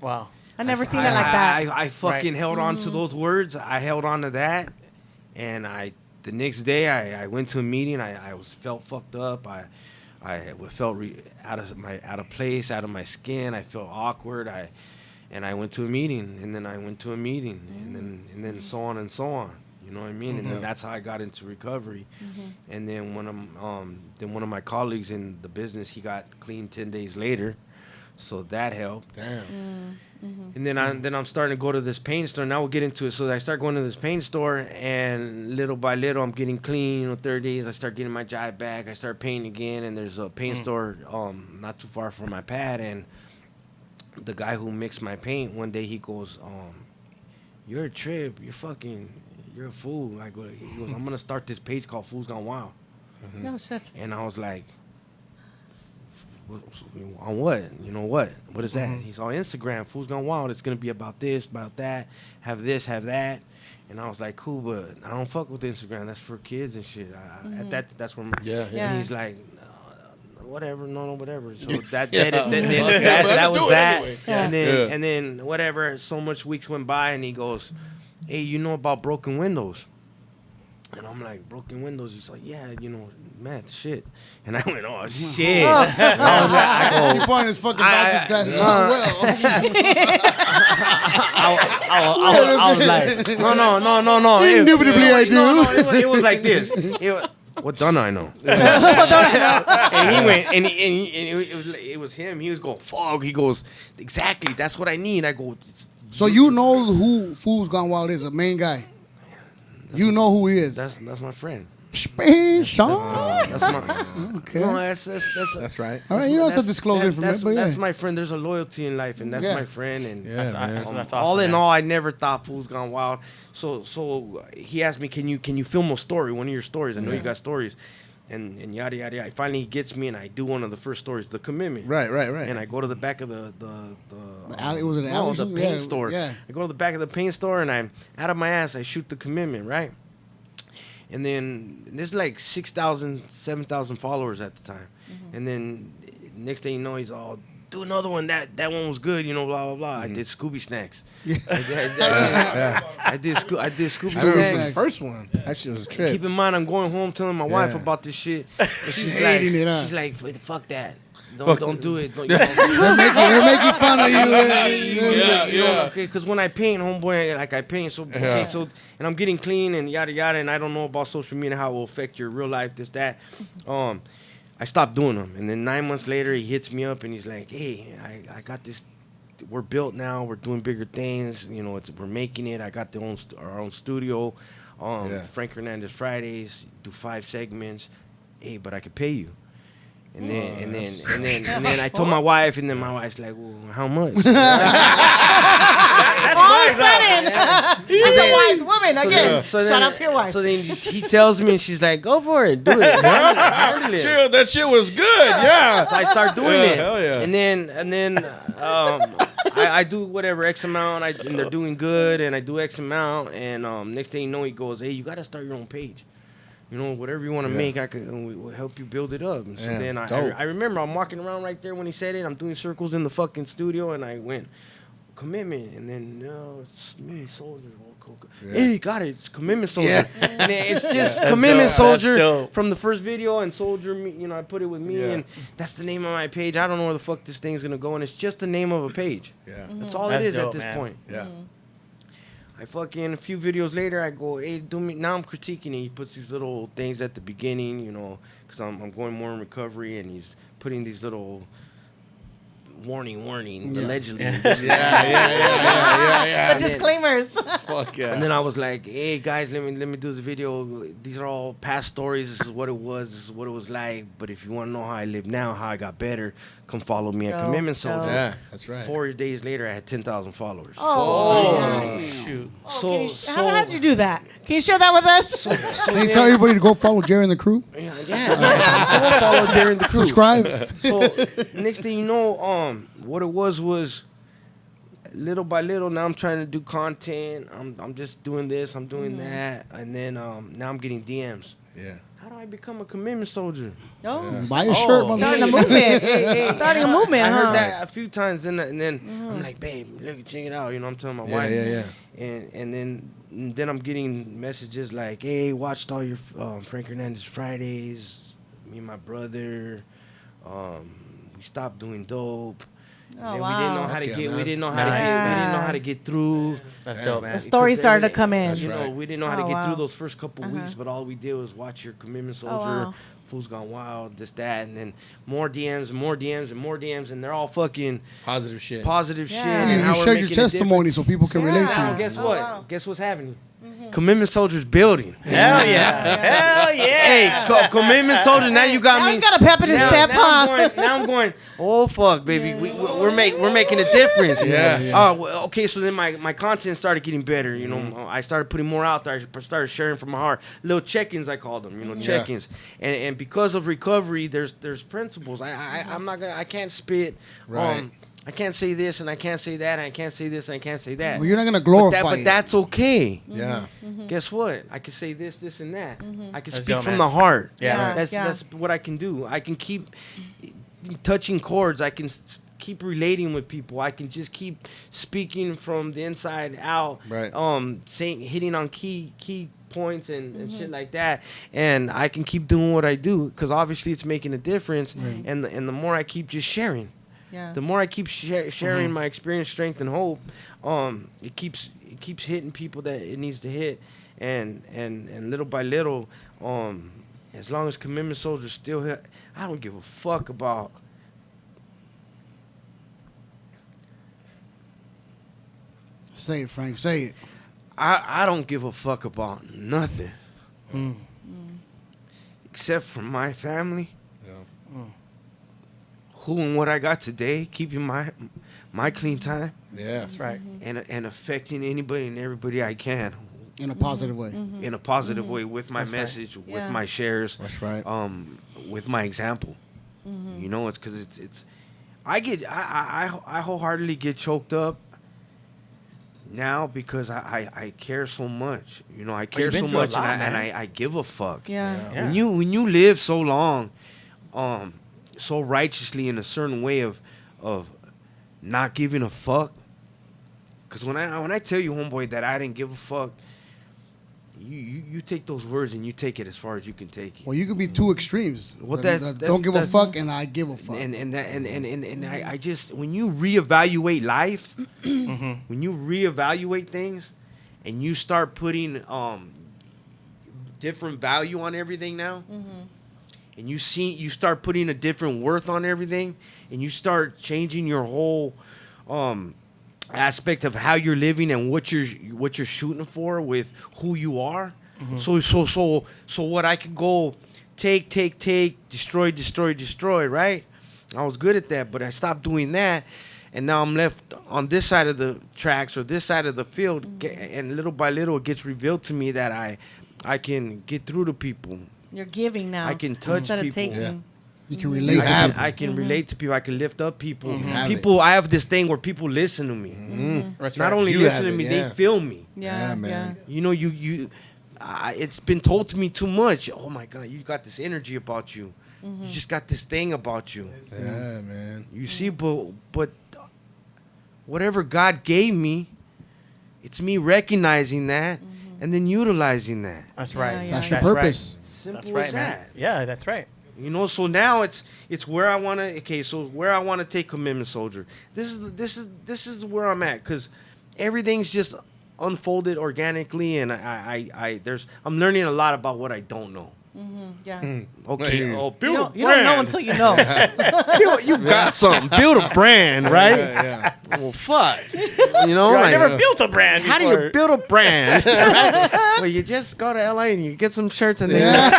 Wow. I never seen it like that. I fucking held on to those words. I held on to that, and the next day I went to a meeting. I felt fucked up. I felt out of place, out of my skin. I felt awkward. And I went to a meeting, and then I went to a meeting, and then so on and so on. You know what I mean? And then that's how I got into recovery. And then one of my colleagues in the business, he got clean 10 days later, so that helped. Damn. And then I'm starting to go to this paint store. Now we'll get into it. So I start going to this paint store, and little by little, I'm getting clean. 30 days, I start getting my jive back. I start painting again, and there's a paint store not too far from my pad. And the guy who mixed my paint, one day he goes, "You're a trip. You're a fool." He goes, "I'm gonna start this page called Foosgone Wild." No shit. And I was like, on what? What is that? He's on Instagram, Foosgone Wild. It's gonna be about this, about that, have this, have that. And I was like, cool, but I don't fuck with Instagram. That's for kids and shit. That's where and he's like, whatever, no, whatever. So that was that. Anyway. And then whatever. So much weeks went by, and he goes, "Hey, you know about broken windows?" And I'm like, "Broken windows?" He's like, "Yeah, man, shit." And I went, "Oh shit!" I He pointed his fucking doctor's glasses. I was like, no. Indubitably, I do. It was like this. What don't I know? And he went, and it was him. He was going, "Fuck." He goes, "Exactly. That's what I need." I go, so you know who Foosgone Wild is, the main guy. You know who he is. That's my friend. Special. That's my. Okay. No, that's right. All right, you don't have to disclose information, but that's my friend. There's a loyalty in life, and that's my friend. And that's awesome, all in man. all, I never thought Foosgone Wild. So he asked me, "Can you film a story? One of your stories? I know you got stories." And yada yada yada. Finally, he gets me, and I do one of the first stories, the commitment. Right. And I go to the back of the alley. Was it an alley? the paint store. Yeah. I go to the back of the paint store, and I'm out of my ass. I shoot the commitment, right? And then there's like 6,000, 7,000 followers at the time. And then next thing you know, he's all, "Do another one. That one was good, blah blah blah." I did Scooby Snacks. I did Scooby I remember Snacks. the first one. That shit was a trip. Keep in mind, I'm going home telling my wife about this shit. And she's hating it, huh? She's like, "Fuck that. Don't do it." They're making fun of you. Okay, because when I paint, homeboy, like I paint, so and I'm getting clean and yada yada, and I don't know about social media, how it will affect your real life, this that. I stopped doing them, and then 9 months later, he hits me up and he's like, "Hey, I got this. We're built now. We're doing bigger things. We're making it. I got our own studio. Frank Hernandez Fridays. Do 5 segments. Hey, but I could pay you." And then I told my wife, and then my wife's like, "Well, how much?" All of a sudden, she's a wise woman again. Shout out to your wife. So then he tells me, and she's like, "Go for it, do it, handle it." Chill, that shit was good. Yeah. So I start doing it. Hell yeah. And then I do whatever X amount, and they're doing good, and I do X amount, and next thing you know, he goes, "Hey, you got to start your own page. Whatever you want to make, we'll help you build it up." And so then I remember I'm walking around right there when he said it. I'm doing circles in the fucking studio, and I went, "Commitment." And then, "No, it's me, Soldier." Hey, got it. It's Commitment Soldier. And it's just Commitment Soldier from the first video, and Soldier, I put it with me, and that's the name of my page. I don't know where the fuck this thing's going to go, and it's just the name of a page. Yeah. That's all That's it is dope, at this man. point. Yeah. I fucking a few videos later, I go, hey, do me. Now I'm critiquing it. He puts these little things at the beginning, you know, because I'm going more in recovery, and he's putting these little warning, allegedly. The disclaimers. Fuck yeah. And then I was like, hey guys, let me do this video. These are all past stories. This is what it was. This is what it was like. But if you want to know how I live now, how I got better, come follow me at Commitment Soldier. Yeah, that's right. 4 days later, I had 10,000 followers. Shoot. How did you do that? Can you share that with us? Can you tell everybody to go follow Jerry and the crew? Go follow Jerry and the crew. Subscribe. So next thing you know, what it was little by little. Now I'm trying to do content. I'm just doing this. I'm doing that, and then now I'm getting DMs. Yeah. How do I become a commitment soldier? Buy a shirt, motherfucker. Starting a movement. Starting a movement, I huh? heard that a few times, and then I'm like, babe, look, check it out. You know, I'm telling my wife. Yeah. And then I'm getting messages like, hey, watched all your Frank Hernandez Fridays. Me and my brother, we stopped doing dope. Oh, and wow. we didn't know how to Okay, get. man. We didn't know how to get. We didn't know how to get through. That's dope, man. The story started to come in. You know, we didn't know how to Oh, get wow. through those first couple weeks, but all we did was watch your Commitment Soldier, wow. Foosgone Wild, this, that, and then more DMs and more DMs and more DMs, and they're all fucking Positive shit. positive Yeah. shit. Yeah, and You how we're share your making a testimony difference. so people can relate Now, to you. guess Oh, what? wow. Guess what's happening? Commitment Soldier's building. Hell yeah. Hell yeah. Hey, Commitment Soldier. Now you got Now me. he's got a pep in his step, huh? Now I'm going. Oh fuck, baby. We're making a difference. Yeah. Well, okay. So then my content started getting better. You know, I started putting more out there. I started sharing from my heart. Little check-ins, I called them. You know, check-ins. And because of recovery, there's principles. I'm not gonna. I can't spit. Right. I can't say this and I can't say that and I can't say this and I can't say that. Well, you're not gonna glorify but it. that's okay. Yeah. Guess what? I can say this, and that. I can That's speak dope, from man. the heart. Yeah. That's what I can do. I can keep touching chords. I can keep relating with people. I can just keep speaking from the inside out. Right. Hitting on key points and shit like that. And I can keep doing what I do because obviously it's making a difference. Right. And the more I keep just sharing. Yeah. The more I keep sharing my experience, strength, and hope, it keeps hitting people that it needs to hit, and little by little, as long as Commitment Soldiers still here, I don't give a fuck about. Say it, Frank. Say it. I don't give a fuck about nothing, except for my family. Who and what I got today, keeping my clean time. Yeah. That's right. And affecting anybody and everybody I can In a positive way. in a positive way with my message, with Yeah. my shares, That's right. with my example. You know, it's because it's I wholeheartedly get choked up now because I care so much. You know, I care you've been so through a much lot, and man. I give a fuck. Yeah. Yeah. When you live so long, so righteously in a certain way of not giving a fuck. Because when I tell you, homeboy, that I didn't give a fuck, you take those words and you take it as far as you can take it. Well, you could be two extremes. Well, Don't give a fuck and I give a fuck. And I just, when you reevaluate life, when you reevaluate things, and you start putting different value on everything now, and you start putting a different worth on everything, and you start changing your whole aspect of how you're living and what you're shooting for with who you are. So what I could go take, destroy, right? I was good at that, but I stopped doing that, and now I'm left on this side of the tracks or this side of the field, and little by little it gets revealed to me that I can get through to people. You're giving now. I can touch instead people. Of taking. Yeah. You can relate to people. I can relate to people. I can lift up people. Have People, I have this thing where people listen to me. That's Not right. only You listen have to me, it, yeah. they feel me. Yeah, Yeah, man. You know, it's been told to me too much. Oh my God, you got this energy about you. You just got this thing about you. Yeah, man. You see, but whatever God gave me, it's me recognizing that and then utilizing that. That's right. Yeah, yeah. That's your That's purpose. Simple That's right, as man. that. Yeah, that's right. You know, so now it's where I want to. Okay, so where I want to take Commitment Soldier. This is where I'm at because everything's just unfolded organically, and I'm learning a lot about what I don't know. Yeah. Okay. Oh, build a brand. You don't know until you know. you got something. Build a brand, right? Yeah. Well, fuck. You know, I never built a brand. How do you build a brand? Right? Well, you just go to LA and you get some shirts and then.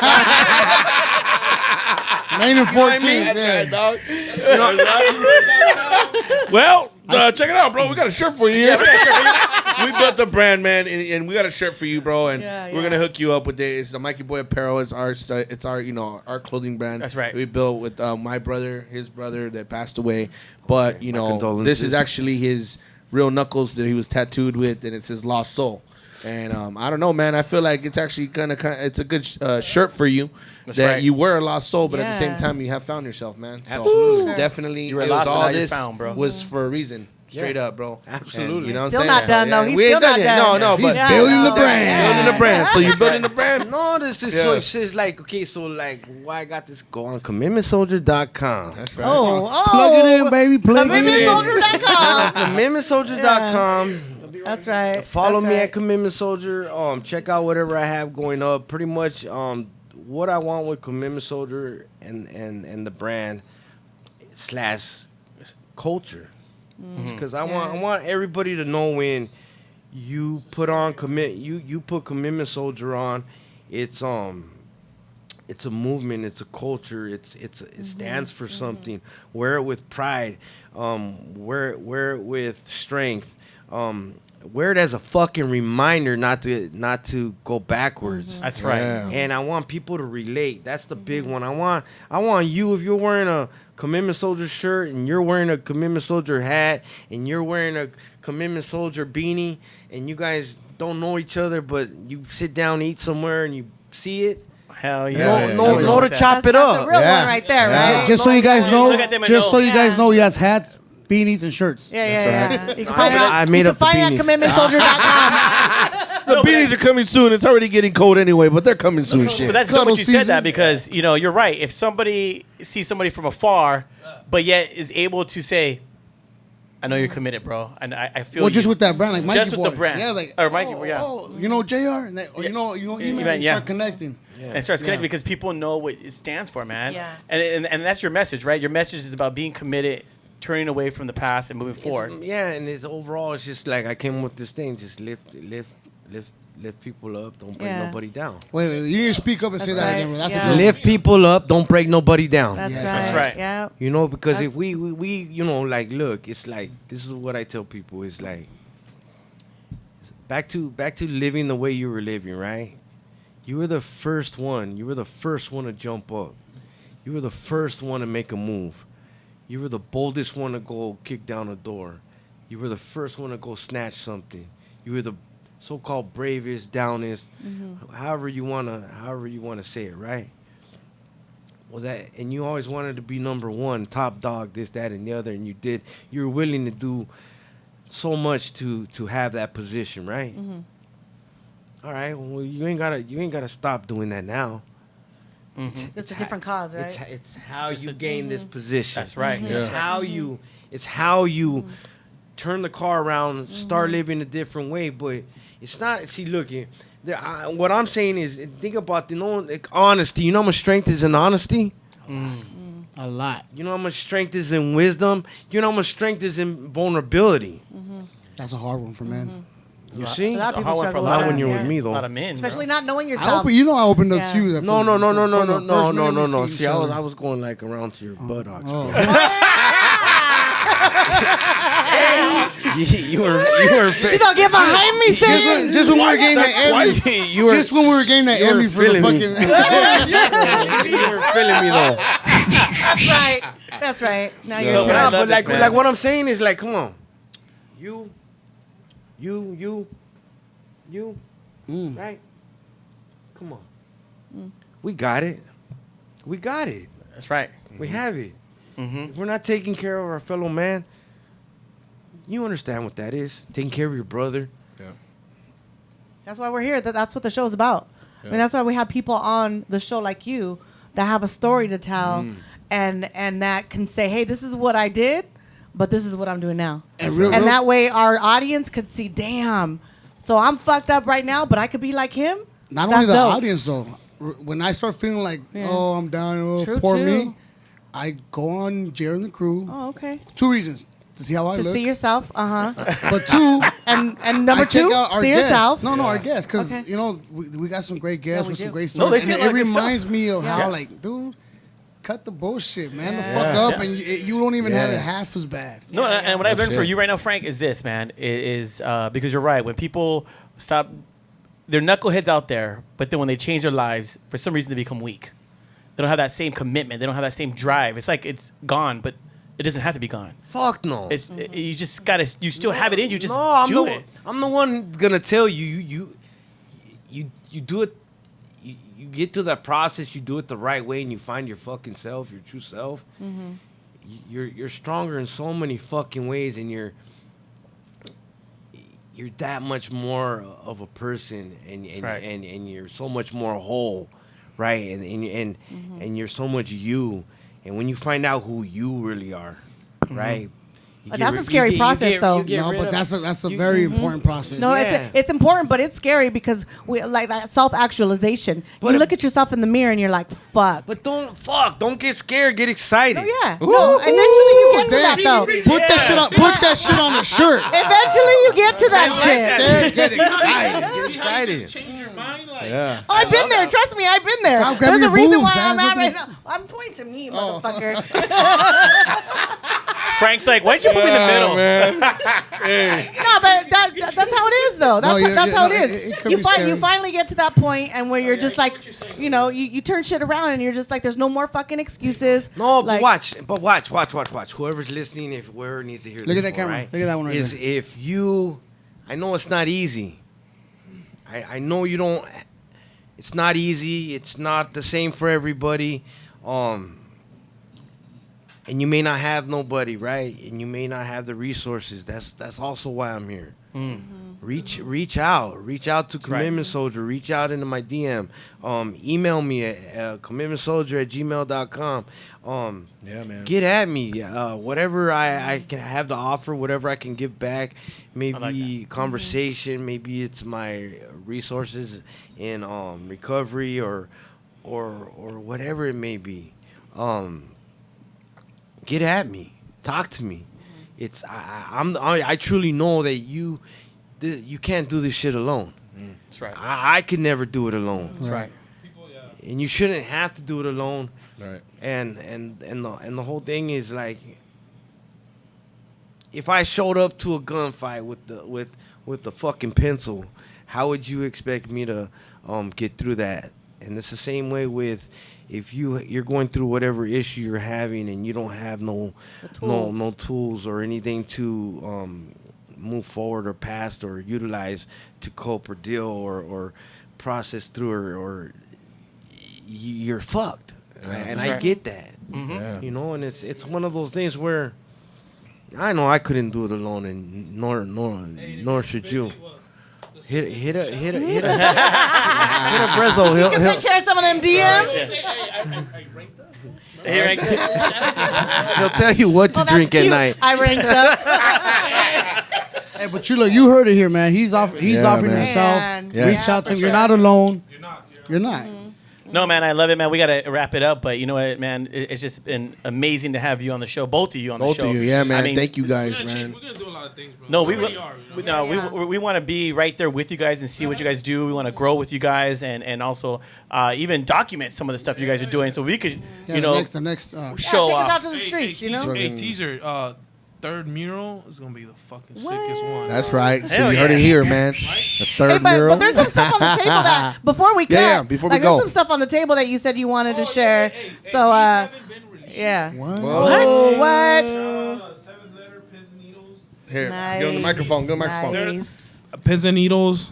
Main and 14th. Well, check it out, bro. We got a shirt for you here. We built the brand, man, and we got a shirt for you, bro. And we're gonna hook you up with it. It's the Mikey Boy Apparel. It's our our clothing brand. That's right. We built with my brother, his brother that passed away. But this is actually his real knuckles that he was tattooed with, and it says Lost Soul. And I don't know, man. I feel like it's actually it's a good shirt for you. That's that right. you were a lost soul, but at the same Yeah. time you have found yourself, man. So Absolutely. definitely, You were it lost, was but all now you're this found, bro. was for a reason. Straight up, bro. Absolutely. And, you know what Still I'm not saying? done, though. He's we ain't still not yet. done. No, He's but building the no. brand. building the brand. So you're building the brand. No, this is so it's just like, okay, so like why I got this, go on commitmentsoldier.com. That's right. Oh, Plug it in, baby. Plug it in. CommitmentSoldier.com. commitmentsoldier.com. That's right. Follow That's me right. at Commitment Soldier. Check out whatever I have going up. Pretty much what I want with Commitment Soldier and the brand / culture. Because I want everybody to know when you put on you put Commitment Soldier on, it's a movement, it's a culture, it stands for something. Wear it with pride, wear it with strength, wear it as a fucking reminder not to go backwards. That's right. Yeah. And I want people to relate. That's the big one. I want you, if you're wearing a Commitment Soldier shirt and you're wearing a Commitment Soldier hat and you're wearing a Commitment Soldier beanie and you guys don't know each other, but you sit down, eat somewhere, and you see it. Hell yeah. Know to chop it That's up. the real one right there, right? Just so you guys know, Look at them and know. he has hats, beanies, and shirts. Yeah. You can find it I made up the find it at beanies. commitmentsoldier.com. The beanies are coming soon. It's already getting cold anyway, but they're coming soon. Shit. But that's dope what you said that because, you're right. If somebody sees somebody from afar, but yet is able to say, I know you're committed, bro. And I feel just with that brand, like Mikey Just Boy. with the brand. Yeah, like, or Mikey Boy, yeah. you know JR? And that, or you know Email, Yeah. start connecting. And it starts connecting because people know what it stands for, man. Yeah. And that's your message, right? Your message is about being committed, turning away from the past and moving forward. And it's overall, it's just like I came up with this thing, just lift people up, don't break nobody down. Wait, you need to speak up and say that right. again, bro. That's Yeah. a good Lift people up, don't break nobody down. That's right. That's right. Yeah. Because if we like, look, it's like, this is what I tell people, it's like, back to living the way you were living, right? You were the first one. You were the first one to jump up. You were the first one to make a move. You were the boldest one to go kick down a door. You were the first one to go snatch something. You were the so-called bravest, downest, however you wanna say it, right? Well, and you always wanted to be number one, top dog, this, that, and the other, and you were willing to do so much to have that position, right? All right, well, you ain't gotta stop doing that now. It's a different cause, right? It's how you gain this position. That's right. It's how you turn the car around, start living a different way. But it's not. See, look, what I'm saying is, think about the honesty. You know how much strength is in honesty? A lot. You know how much strength is in wisdom? You know how much strength is in vulnerability? That's a hard one for men. You see? A lot of It's a people hard one for struggle a with lot Not that, when you're yeah. with me, A lot though. of men. Especially bro. not knowing I yourself. opened up Yeah. to you. No. no. See, I was going like around to your buttocks. Oh. You were. You don't get behind me, saying. Just when we were getting that Emmy. Just when we were getting that you were Emmy for the feeling me. fucking. You were feeling me though. That's right. That's right. Now you're No, turning. I Nah, love but this, like man. what I'm saying is like, come on, you, right? Come on, we got it. We got it. That's right. We have it. If we're not taking care of our fellow man, you understand what that is. Taking care of your brother. That's why we're here. That's what the show's about. I mean, that's why we have people on the show like you that have a story to tell and that can say, hey, this is what I did, but this is what I'm doing now. And real- that way our audience could see, damn, So I'm fucked up right now, but I could be like him. Not That's only the dope. audience though. When I start feeling like, Yeah. oh, I'm down, oh, True, poor too. me, I go on Jared and the Crew. Oh, okay. 2 reasons. To see how I To look. see yourself, But 2, and number I check 2, out our see guests. yourself. No, our guests, because Okay. you know we got some great guests we with some do. great No, stories, they and say it a lot of good reminds me of Yeah. how like, dude, cut the bullshit, man. The Yeah. fuck up, Yeah. and you don't even have Yeah. it half as bad. No, and what I've learned for shit. you right now, Frank, is this, man, is because you're right. When people stop, they're knuckleheads out there, but then when they change their lives, for some reason they become weak. They don't have that same commitment. They don't have that same drive. It's like it's gone, but it doesn't have to be gone. Fuck no. You just gotta. You still have it in you. Just I'm do the, it. I'm the one gonna tell you. You do it. You get through that process. You do it the right way, and you find your fucking self, your true self. Mm-hmm. You're stronger in so many fucking ways, and you're that much more of a person, and right. and you're so much more whole, right? And you're so much you. And when you find out who you really are, right? You But get that's a ri- scary you get- process, you get- though. you get No, rid but of- that's a you- very important process. No, Yeah. it's important, but it's scary because we like that self-actualization. But you it- look at yourself in the mirror and you're like, "Fuck." But don't get scared. Get excited. Oh yeah. No, eventually you get to that though. Put that shit on. Put that shit on a shirt. Eventually you get to that shit. Get excited. Get excited. Change your mind, like. Yeah. Oh, I've been there. Trust me, I've been there. Stop grabbing There's a your reason boobs, why Hans. I'm at Look right at now. I'm pointing to me, Oh. motherfucker. Frank's like, why'd you put me in the middle? No, but that's how it is, though. That's, No, that's yeah, how no, it is. it could You be find scary. you finally get to that point, and where you're just like, you know, you turn shit around, and you're just like, there's no more fucking excuses. No, like, but watch. Whoever's listening, if whoever needs to hear Look this at that one, camera. right, Look at that one right is there. if you, I know it's not easy. I know you don't. It's not easy. It's not the same for everybody. And you may not have nobody, right? And you may not have the resources. That's also why I'm here. Reach out to Commitment Soldier. Reach out into my DM. Email me at commitmentsoldier@gmail.com. Yeah, man. Get at me. Whatever I can have to offer, whatever I can give back. Maybe like conversation. Maybe it's my resources in recovery or whatever it may be. Get at me. Talk to me. It's I truly know that you can't do this shit alone. That's right. I could never do it alone. That's right. And you shouldn't have to do it alone. Right. And the whole thing is like, if I showed up to a gunfight with the fucking pencil, how would you expect me to get through that? And it's the same way with if you're going through whatever issue you're having and you don't have no tools or anything to move forward or past or utilize to cope or deal or process through or you're fucked. And I get that. Yeah. You know, and it's one of those things where I know I couldn't do it alone, and nor should you. Hit a Resoe. You can take care of some of them DMs. He'll tell you what to Well, that's drink at cute. night. I ranked up. Hey, but you heard it here, man. He's offering man. himself. Man. Reach Yeah, out to for him. You're sure. not alone. You're not. No, man, I love it, man. We got to wrap it up. But you know what, man? It's just been amazing to have you on the show. Both of you on the Both show. of you, yeah, man. I mean, Thank you guys, We're gonna man. we're gonna do a lot of things, bro. No, we already are. You know? we want to be right there with you guys and see what you guys do. We want to grow with you guys and also even document some of the stuff you guys are doing, so we could Yeah, you know the next. show Take us out off. to the streets, you know. Hey, teaser. Third mural is gonna be the fucking sickest one. That's right. So Hell you heard yeah. it here, man. The Hey, third but mural. there's some stuff on the table that before we cut. Yeah, before we like, go. There's some stuff on the table that you said you wanted to share. So yeah. What? Oh, what? Seventh letter, pins and needles. Here, Nice. get on the microphone. Get on the microphone. Nice. Pins and needles.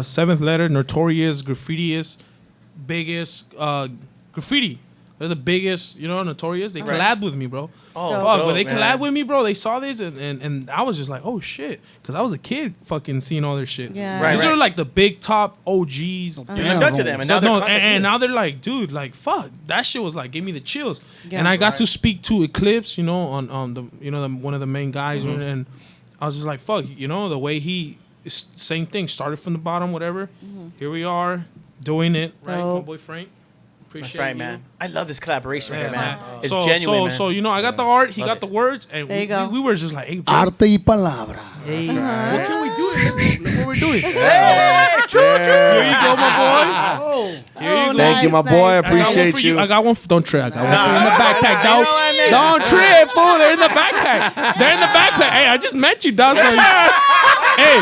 Seventh letter, notorious, graffitiest, biggest graffiti. They're the biggest, you know, notorious. They collabed with me, bro. Oh, Fuck, dope, when they man. collabed with me, bro, they saw this and I was just like, oh shit, because I was a kid, fucking seeing all their shit. Yeah. Right, These right. are like the big top OGs. You reached out to them, and now they're No, contacting you. and now they're like, dude, like, fuck, that shit was like, gave me the chills. Yeah. And I got to speak to Eclipse, you know, on the, you know, one of the main guys, Mm-hmm. and I was just like, fuck, you know, the way he it's same thing. Started from the bottom, whatever. Here we are doing it, right? My boy Frank. That's right, man. I love this collaboration right here, man. It's so, genuine, man. So, you know, I got the art, he got the words, and we were just like, hey, bro. Arte y palabra. Hey, what can we do? Look what we're doing. Hey, true. Here you go, my boy. Here you go. Thank you, my boy. I appreciate you. I got one. Don't trip. I got one in the backpack, dog. Don't trip, fool. They're in the backpack. They're in the backpack. Hey, I just met you, dog. So hey,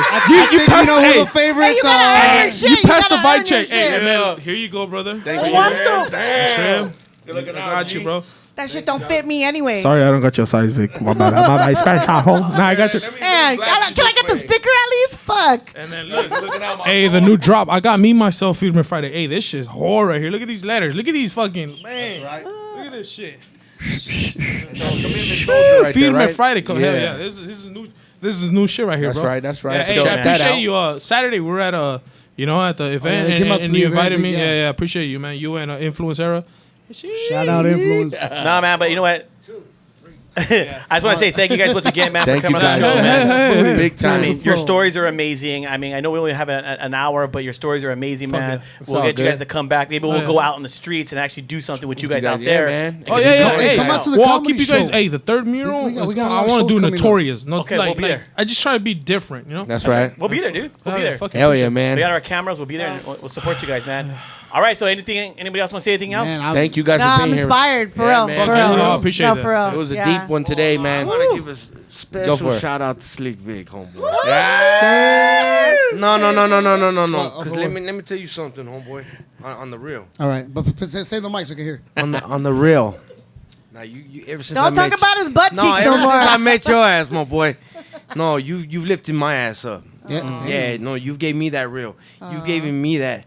you passed know who the favorite. you passed the vibe check. Hey, man, here you go, brother. Thank you. What the? Trim. I got you, bro. That shit don't fit me anyway. Sorry, I don't got your size, Vic. My bad. Spanish home. Nah, I got you. Man, can I get the sticker at least? Fuck. And then look hey, the new drop. I got me myself Feedman Friday. Hey, this shit's horror right here. Look at these letters. Look at these fucking man. Right. Look at this shit. Feedman Friday. Come hell yeah. This is new. This is new shit right here, bro. That's right. Yeah, hey, I appreciate you. Saturday we were at at the event and you invited me. Yeah, appreciate you, man. You and Influence Era. Shout out Influence. Nah, man, but you know what? I just want to say thank you guys once again, man, for coming on the show, Hey, man. big time. I mean, your stories are amazing. I mean, I know we only have an hour, but your stories are amazing, man. We'll get you guys to come back. Maybe we'll go out on the streets and actually do something with you guys out there, man. Oh yeah. Hey, come out to the I'll comedy keep you guys. show. Hey, the third mural. We got I want to do Notorious. Okay, we'll be there. I just try to be different, you know. That's right. We'll be there, dude. We'll be there. Hell yeah, man. We got our cameras. We'll be there and we'll support you guys, man. All right. So, anybody else want to say anything else? Man, Thank you guys Nah, for I'm being here. inspired. For Yeah, real. man. For real. I appreciate No, that. for real. It was a deep one today, man. I want to give a Go special for it. shout out to Slick Vic, homeboy. Yeah. No. What? Because let me tell you something, homeboy. On the real. All right, but say the mic so I can hear. On the real. Now you ever since Don't I met talk about his butt cheeks no, no ever since more. I met your ass, my boy. No, you've lifted my ass up. Yeah. Yeah, no, you gave me that real. You gave me that.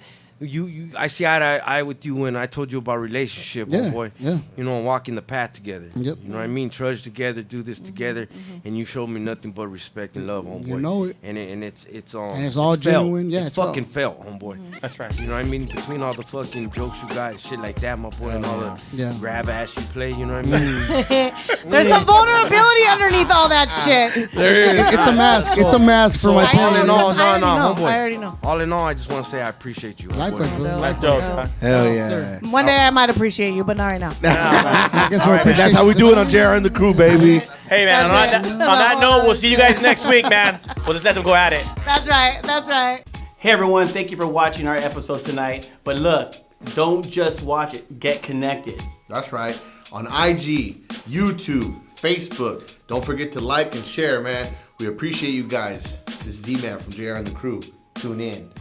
I see eye to eye with you when I told you about relationship, Yeah, boy. yeah. You know, walking the path together. Yep. You know what I mean? Trudge together, do this together, and you showed me nothing but respect and love, homeboy. You know it. And it's And it's all felt. genuine. Yeah, it's fucking felt, homeboy. That's right. You know what I mean? Between all the fucking jokes you got, shit like that, my boy, and all the grab ass you play, you know what I mean? There's some vulnerability underneath all that shit. It's a mask. It's a mask for my all in opponent. all, I homeboy. already know. All in all, I just want to say I appreciate you. Likewise, homeboy. brother. That's dope. Hell yeah. One day I might appreciate you, but not right now. I guess we'll That's how we do it on JR and the Crew, baby. Hey, man, on that note, we'll see you guys next week, man. We'll just let them go at it. That's right. That's right. Hey, everyone. Thank you for watching our episode tonight. But look, don't just watch it. Get connected. That's right. On IG, YouTube, Facebook. Don't forget to like and share, man. We appreciate you guys. This is Z-Man from JR and the Crew. Tune in.